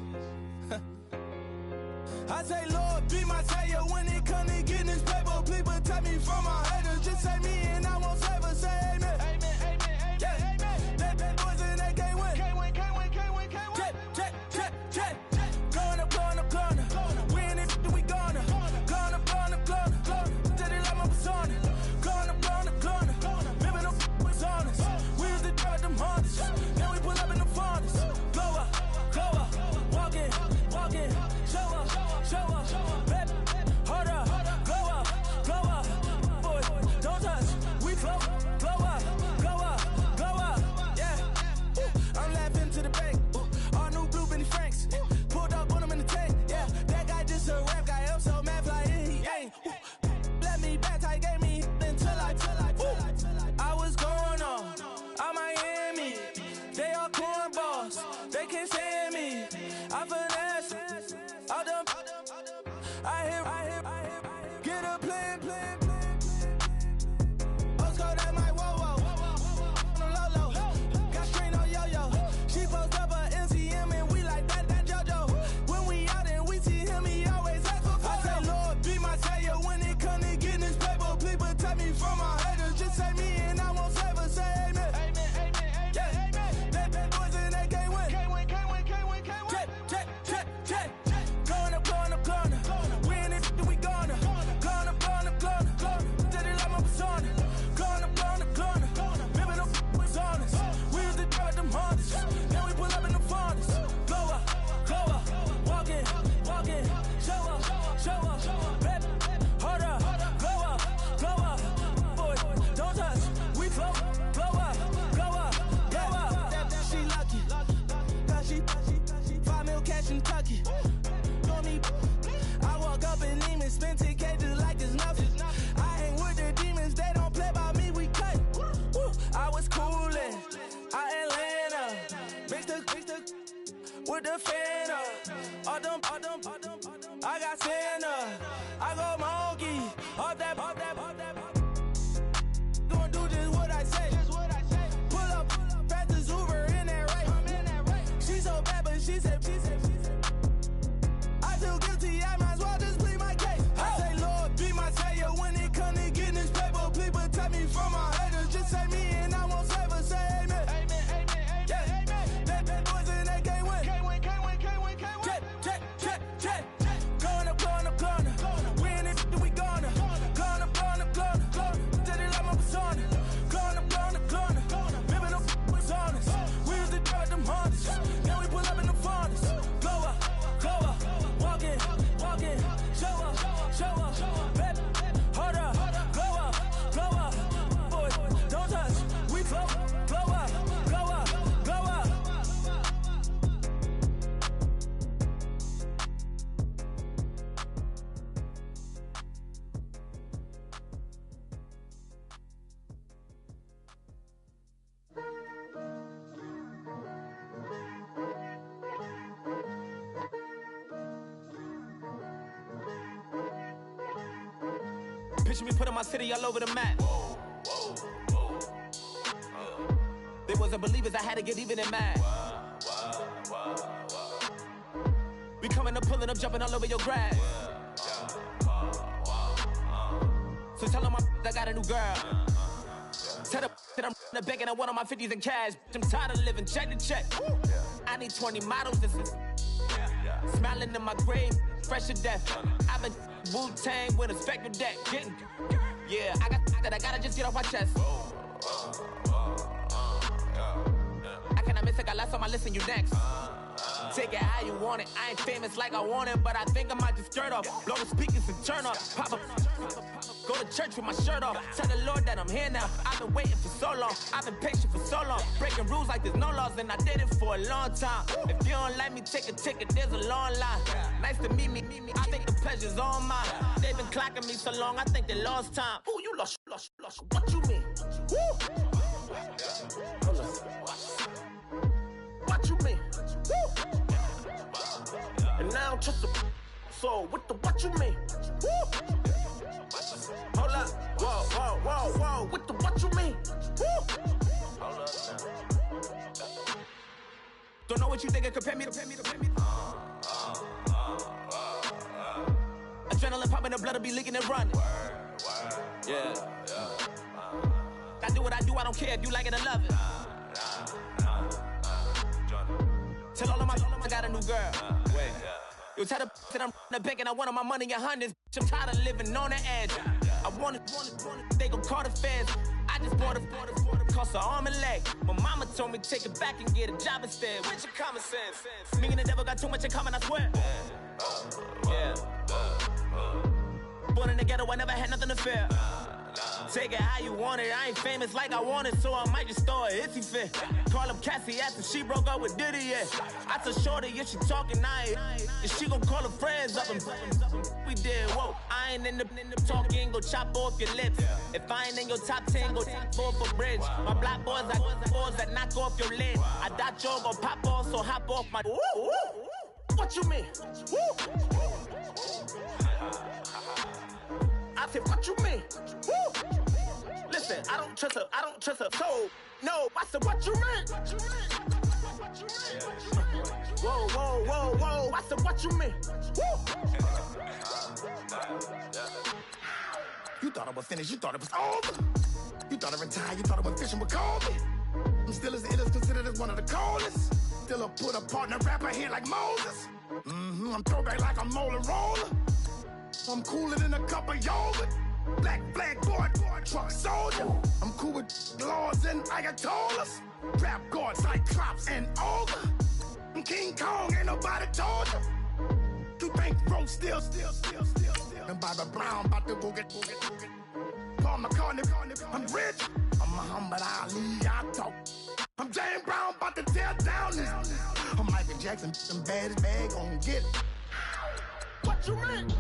I say, Lord, be my savior when it come to getting this paper. Please protect me from my haters. Just say me and I won't save us. Say amen. Amen, amen, amen, yeah. Amen. That boys plan. Osco, that my whoa. On the low. Got strain on yo-yo. She post up a MCM and we like that JoJo. When we out and we see him, he always ask for photo. I say, Lord, be my savior when it come to getting this paper. Please protect me from my haters. Just say me and I won't save her. Say amen. Yeah. That boys and they can't win. Check. Going up. We in it, we gonna. Going up. Did it like my persona. Going up. Remember the was honest. We used to drive them Hondas. Then we pull up in the Fondas. Glow up. Walking. Show up. Baby, hold up. Glow up. Boy, don't touch. We flow. Glow up. She lucky. Cause she 5 mil cash in Tucky. Call me. I walk up in Neiman, spend 10K just like it's nothing. I hang with the demons, they don't play by me, we cut. Woo. I was coolin', Atlanta, mixed the with the Fanta. All them, I got Santa, I go monkey, all that. Gonna do just what I say. Pull up, fastest Uber in that right. She so bad, but she said. I feel guilty, I might as well just plead my case. I say, Lord, be my savior when it come to getting this paper. Please protect me from my haters. Just say me and I won't save her. Say amen. Yeah. That boys and they can't win. Check. Going up. We in it, we gonna. Going up. Did it like my persona. Going up. Remember the was honest. We used to drive them Hondas. Then we pull up in the Fondas. Glow up. Walking. Show up. Baby, hold up. Glow up. Boy, don't touch. We flow. Glow up. Picture me putting my city all over the map. They wasn't believers, I had to get even and mad. We coming up, pulling up, jumping all over your grass. So tell them I got a new girl. Tell them that I'm in the bank and I want on my 50s in cash. I'm tired of living check to check. I need 20 models, this is smiling in my grave, fresh to death. I've been Wu-Tang with a spectral deck. Yeah, I gotta just get off my chest. I cannot miss it, got last on my list and you next. Take it how you want it. I ain't famous like I want it, but I think I might just skirt off. Blow the speakers and turn up. Pop up. Go to church with my shirt off. Tell the Lord that I'm here now. I've been waiting for so long. I've been patient for so long. Breaking rules like there's no laws, and I did it for a long time. If you don't like me, take a ticket. There's a long line. Nice to meet me. I think the pleasure's all mine. They've been clocking me so long, I think they lost time. Ooh, you lost. What you mean? Woo! What you mean? Woo! And now I'm just a so with the what you mean? Woo! Hold up, whoa, with the what you mean? Woo! Hold up now. Don't know what you think it compare me to. Adrenaline popping, the blood will be leaking and running. Yeah. I do what I do, I don't care if you like it or love it. Tell all of my I got a new girl. Wait. You tell the that I'm in the bank and I want my money in hundreds. I'm tired of living on the edge. I want it, they gon' call the feds. I just bought it, cost an arm and leg. My mama told me take it back and get a job instead. Where's your common sense? Me and the devil got too much in common, I swear. Yeah. Born in the ghetto, I never had nothing to fear. Take it how you want it. I ain't famous like I want it, so I might just throw a hissy fit. Call up Cassie after she broke up with Diddy, yeah. I told Shorty if she talking, if she gon' call her friends up and we did, whoa. I ain't in the talking, go chop off your lips. If I ain't in your top 10, go fall for bridge. My black boys, I got boys that knock off your lid. I thought you gon' pop off, so hop off my. What you mean? I said, what you mean? Woo! Listen, I don't trust her soul. No, I said, what you mean? Whoa, I said, what you mean? Woo! You thought it was finished, you thought it was over. You thought it retired, you thought it was fishing with Kobe. I'm still as ill as considered as one of the coldest. Still a put a partner rapper here like Moses. I'm throwback like a molar roller. I'm cooler than a cup of yogurt. Black flag board, truck soldier. I'm cool with laws and Ayatollahs. Rap god, Cyclops and Ogre. I'm King Kong, ain't nobody told you. You think Rose still. And Bobby Brown about to go get. Paul McCartney, I'm rich. I'm Muhammad Ali, I talk. I'm James Brown, about to tear down this. I'm Michael Jackson, some baddest bag gon' get it. What you mean?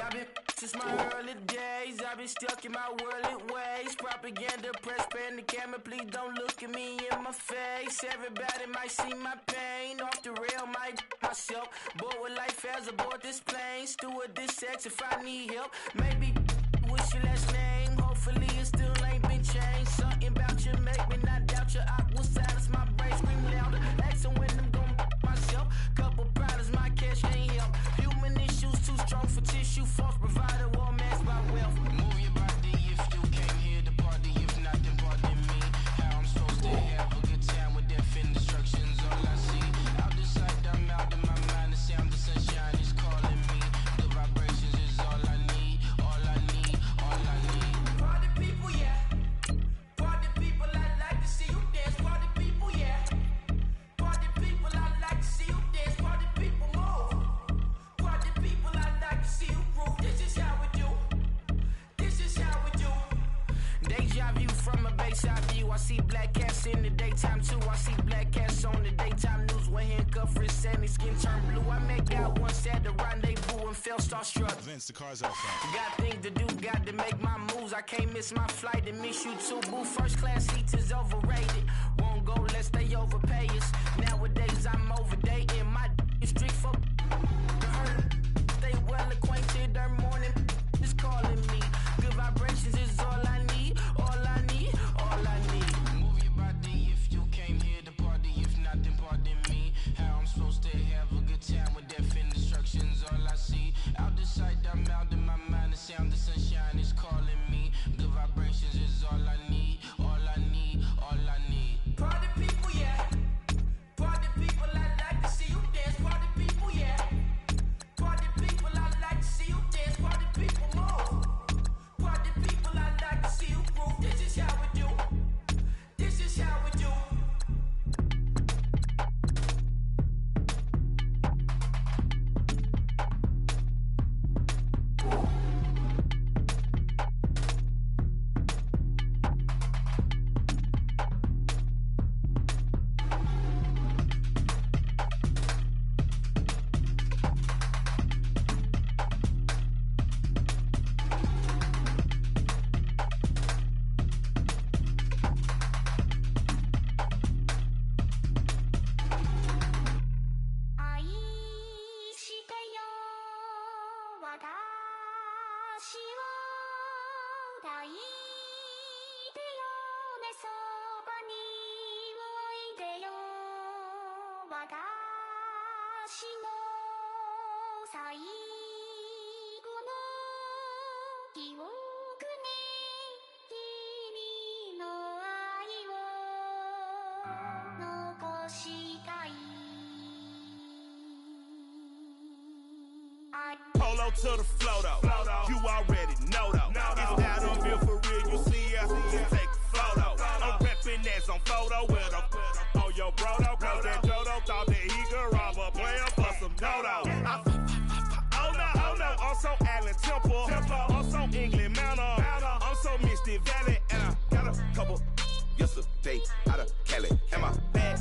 I've been since my early days, I've been stuck in my worldly ways. Propaganda, press, pan the camera, please don't look at me in my face. Everybody might see my pain, off the rail, might myself. Bored with life as aboard this plane, steward this sex if I need help. Maybe what's your last name? Hopefully it still ain't been changed. Something about you make me not doubt you. I will silence my brain, scream louder. Asking when I'm gon' myself. Couple problems, my cash ain't help. Human issues too strong for tissue. False provider, war mask by wealth. Move your body if you came here to party. If not, then pardon me. How I'm supposed to have a good time with death and destruction's all I see. Out the sight, I'm out of my mind. The sound, the sunshine is calling me. The vibrations is all I need. All I need, all I need. Party people, yeah. Party people, I like to see you dance. Party people, yeah. Party people, I like to see you dance. Party people, move. Party people, I like to see you groove. This is how we do. This is how we do. Deja view from a bayside view. I see black cats in the daytime too. I see black cats on the daytime news. When handcuffed, wrist and his skin turned blue. I met God once at the rendezvous and felt starstruck. Vince, the car's out front. Got things to do, got to make my moves. I can't miss my flight and miss you too. Boo, first class seats is overrated. Won't go lest they overpay us. Nowadays I'm overdating. My street for the hurt. Stay well acquainted. Their morning is calling me. Good vibrations is all I need. All I need. All I need. Move your body if you came here to party. If not, then pardon me. How I'm supposed to have a good time with death and destruction's all I see. Out the sight, I'm out in my mind. The sound, the sunshine is calling me. Good vibrations is all I need. All I need. All I need. Party people, yeah. Party people, I like to see you dance. Party people, yeah. Party people, I like to see you dance. Party people, move. Party people, I like to see you groove. This is how we do. This is how we do. Polo to the flow, though. You already know, though. It's down on Bill for real, you see us. Take a photo. I'm reppin' that's on photo with a on your bro, though. Cause that Jodo thought that he could rob a player for some dodo. Oh no, I'm so Allen Temple. I'm so England Mountain. I'm so Mystic Valley. And I got a couple yesterday out of Cali. And my bag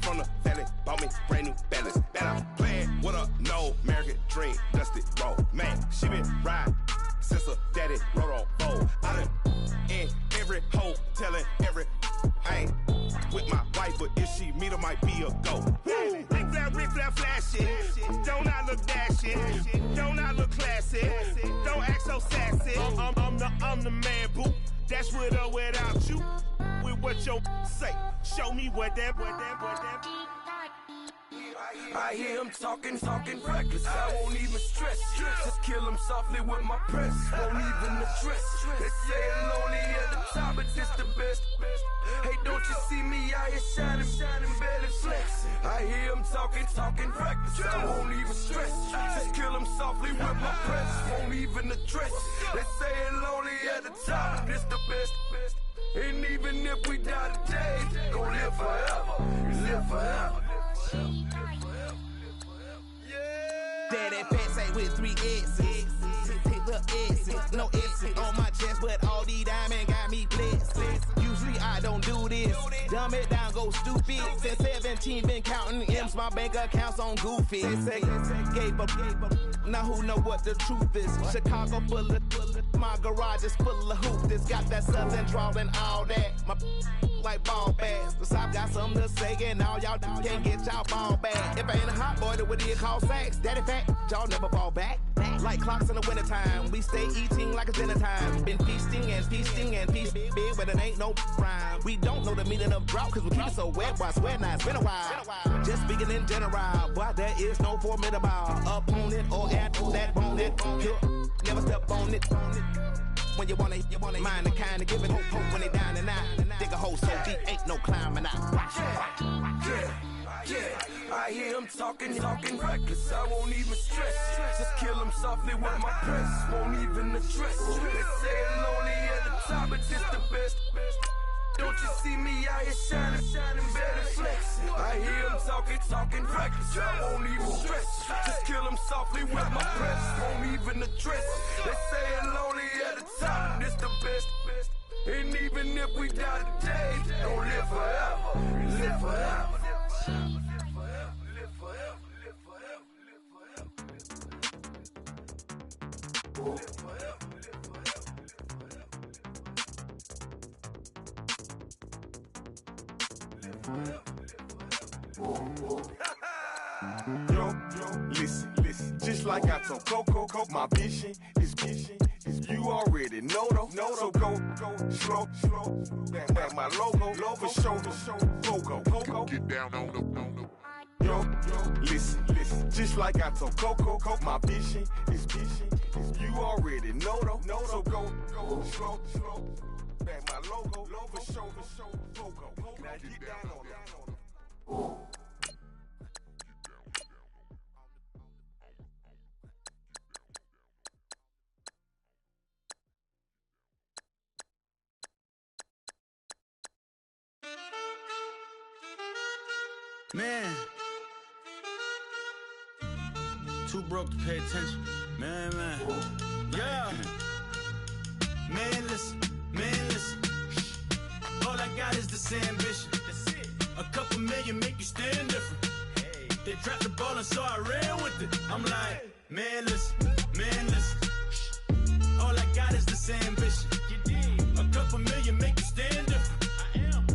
from the valley bought me brand new balance. And I'm playing with a no American dream, dusty roll. Man, she been riding since her daddy rode on bowl. I done in every hole, telling every I ain't with my wife, but if she meet her, might be a go. Rick flap, flashy. Don't I look dashy? Don't I look classy? Don't act so sassy. I'm the man, boo. That's with or without you. With what your say. Show me what that. I hear him talking reckless. I won't even stress. Just kill him softly with my press. Won't even address. They say I'm lonely at the top, but this the best. Hey, don't you see me out here shining, barely flexing? I hear him talking reckless. I won't even stress. Just kill him softly with my press. Won't even address. They say I'm lonely at the top, but this the best. And even if we die today, gon' live forever. Live forever. Daddy Pat say with 3 X's. Take the X's. No X's on my chest, but all these diamonds got me blessed. Usually I don't do this. Dumb it down, go stupid. Since 17 been counting M's, my bank account's on goofy. They say gave up. Now who know what the truth is? Chicago full of my garage is full of hoops. This got that southern drawl and all that. My like ball bags. The South got something to say, and all y'all can't get y'all ball back. If I ain't a hot boy, then what do you call sex? Daddy fat, y'all never fall back. Like clocks in the wintertime, we stay eating like it's dinner time. Been feasting and big, but it ain't no rhyme. We don't know the meaning of drought, cause we keep it so wet. Boy, I swear now, it's been a while. Just speaking in general, boy, there is no formidable opponent or at that bone that never step on it. When you wanna mind the kind of giving hope when they down and out. Dig a hole so deep, ain't no climbing out. Yeah, I hear him talking reckless. I won't even stress. Just kill him softly with my press. Won't even address. They say I'm lonely at the top, but this the best. Don't you see me out here shining, barely flexing? I hear him talking reckless. I won't even stress. Just kill him softly with my press. Won't even address. They say I'm lonely at the top, this the best. And even if we die today, don't live forever. Live forever. Yo, listen, just like I told Coco, my vision is you already know though. So go slow, back my logo, for show, Coco. Get down on the. Yo, listen, just like I told Coco, my vision is you already know though. So go slow, back my logo, for show, Coco. Now get down on the. Man, too broke to pay attention. Man. Yeah. Man, listen. All I got is this ambition. A couple million make you stand different. They dropped the ball and so I ran with it. I'm like, man, listen. All I got is this ambition. A couple million make you stand different.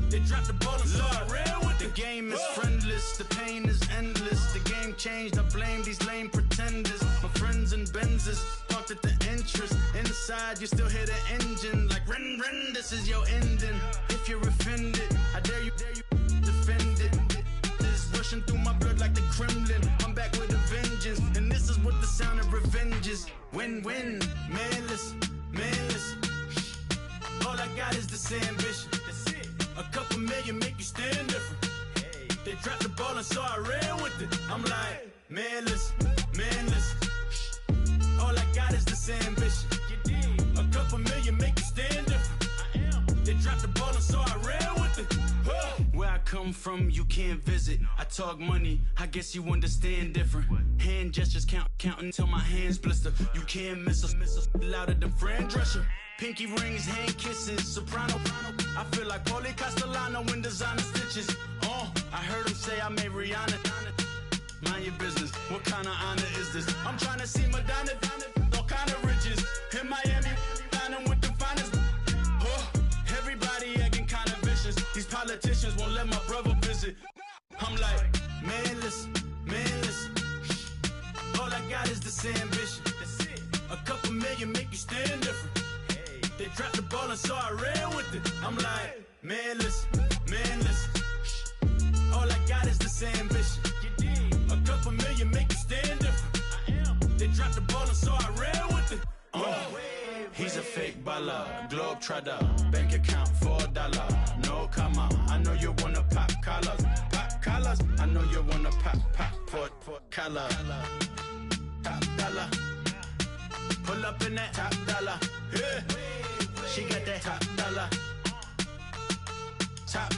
They dropped the ball and so I ran with it. The game is friendless, the pain is endless. The game changed, I blame these lame pretenders. My friends and Benzes parked at the entrance. Inside, you still hear the engine. Like, ren, this is your ending. If you're offended, I dare you defend it. This rushing through my blood like the Kremlin. I'm back with a vengeance. And this is what the sound of revenge is. Win-win, man, listen. All I got is this ambition. A couple million make you stand different. They dropped the ball and so I ran with it. I'm like, man, listen. this ambition. A couple million make you stand different. They dropped the ball and so I ran with it. Where I come from, you can't visit. I talk money, I guess you understand different. Hand gestures counting till my hands blister. You can't miss us louder than Fran Drescher. Pinky rings, hand kisses, soprano. I feel like Paulie Castellano in designer stitches. I heard him say I made Rihanna. Mind your business, what kind of honor is this? I'm trying to see Madonna, all kind of riches. In Miami, dining with the finest. Everybody acting kind of vicious. These politicians won't let my brother visit. I'm like, man, listen. All I got is this ambition. A couple million make you stand different. They dropped the ball and so I ran with it. I'm like, man, listen. All I got is this ambition. A couple million make you stand different. They dropped the ball and so I ran with it. He's a fake baller, globe trotter, bank account $4. No comma, I know you wanna pop collars. I know you wanna pop collar. Top dollar, pull up in that top dollar. Yeah. She got that top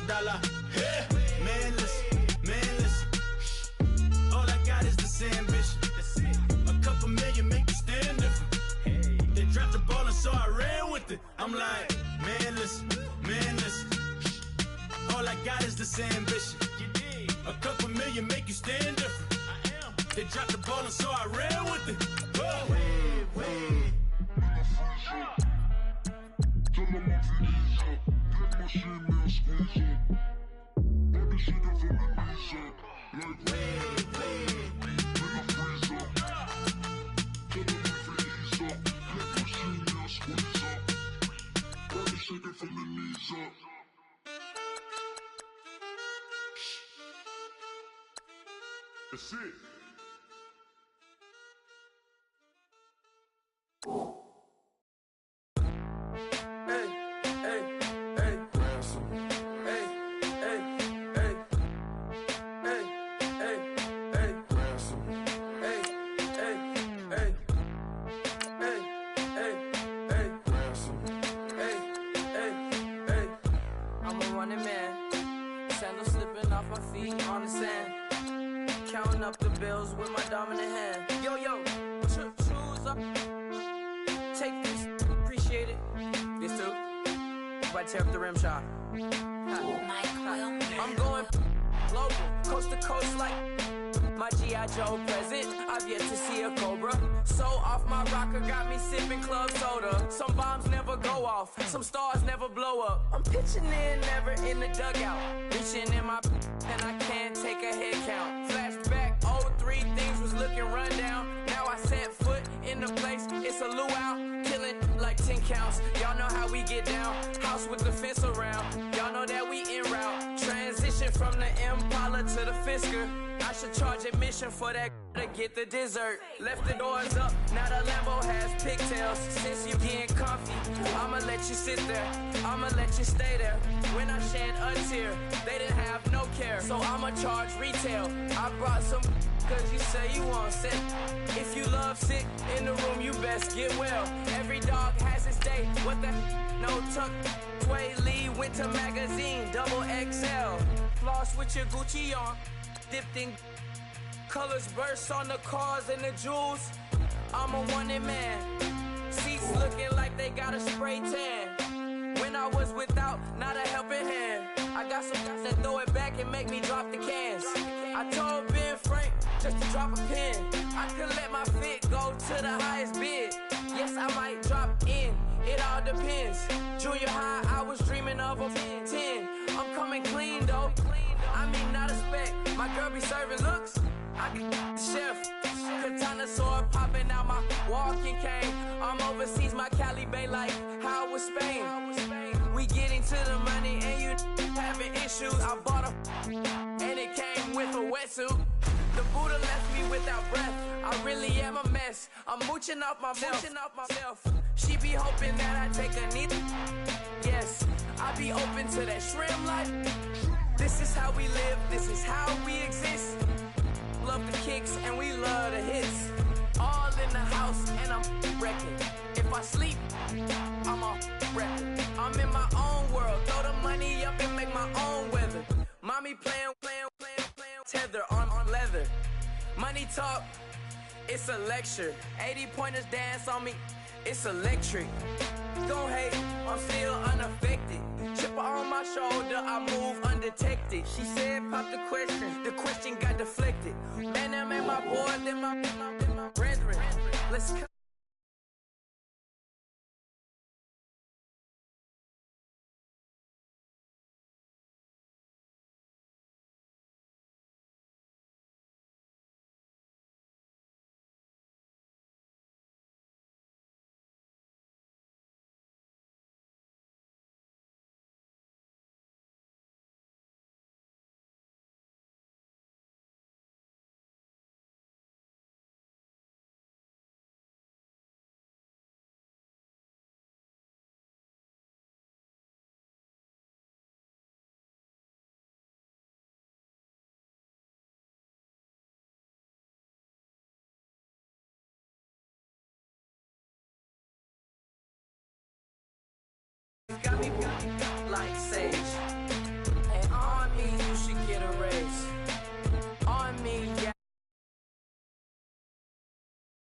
dollar. Yeah. Man, listen. All I got is this ambition. A couple million make you stand different. They dropped the ball and so I ran with it. I'm like, man, listen. All I got is this ambition. A couple million make you stand different. They dropped the ball and so I ran with it. That's it. I'm a running man, sandals slipping off my feet on the sand. Counting up the bills with my dominant hand. Yo, choose up. Take this, appreciate it. This too. Right, tear up the rim shot. I'm going global, coast to coast like my G.I. Joe present. I've yet to see a Cobra. So off my rocker got me sipping club soda. Some bombs never go off, some stars never blow up. I'm pitching in, never in the dugout. Reaching in my and I can't take a head count. Flashback, 03, things was looking run down. Now I set foot in the place, it's a luau. Killing like 10 counts, y'all know how we get down. House with the fence around, y'all know that we en route. Transition from the Impala to the Fisker. I should charge admission for that to get the dessert. Left the doors up, now the Lambo has pigtails. Since you getting comfy, I'ma let you sit there, I'ma let you stay there. When I shed a tear, they didn't have no care. So I'ma charge retail. I brought some cause you say you want sick. If you love sick in the room, you best get well. Every dog has its day, what the no tuck. Sway Lee, Winter Magazine, double XL. Floss with your Gucci on, dipped in colors, burst on the cars and the jewels. I'm a wanted man, seats looking like they got a spray tan. When I was without, not a helping hand. I got some guys that throw it back and make me drop the cans. I told Ben Frank just to drop a pin. I could let my fit go to the highest bid. Yes, I might drop in, it all depends. Junior high, I was dreaming of a 10. I'm coming clean though, I mean not a spec. My girl be serving looks, I be the chef. Katana sword popping out my walking cane. I'm overseas, my Cali Bay like how was Spain. We getting to the money and you having issues. I bought a and it came with a wetsuit. The Buddha left me without breath. I really am a mess. I'm mooching off myself. She be hoping that I take a knee. Yes, I be open to that shrimp life. This is how we live, this is how we exist. Love the kicks and we love the hits. All in the house and I'm wrecking. on leather. Money talk, it's a lecture. 80 pointers dance on me, it's electric. Don't hate, I'm still unaffected. Chipper on my shoulder, I move undetected. She said, pop the question got deflected. Man, them ain't my boy, them my brethren. Let's go. Got me like say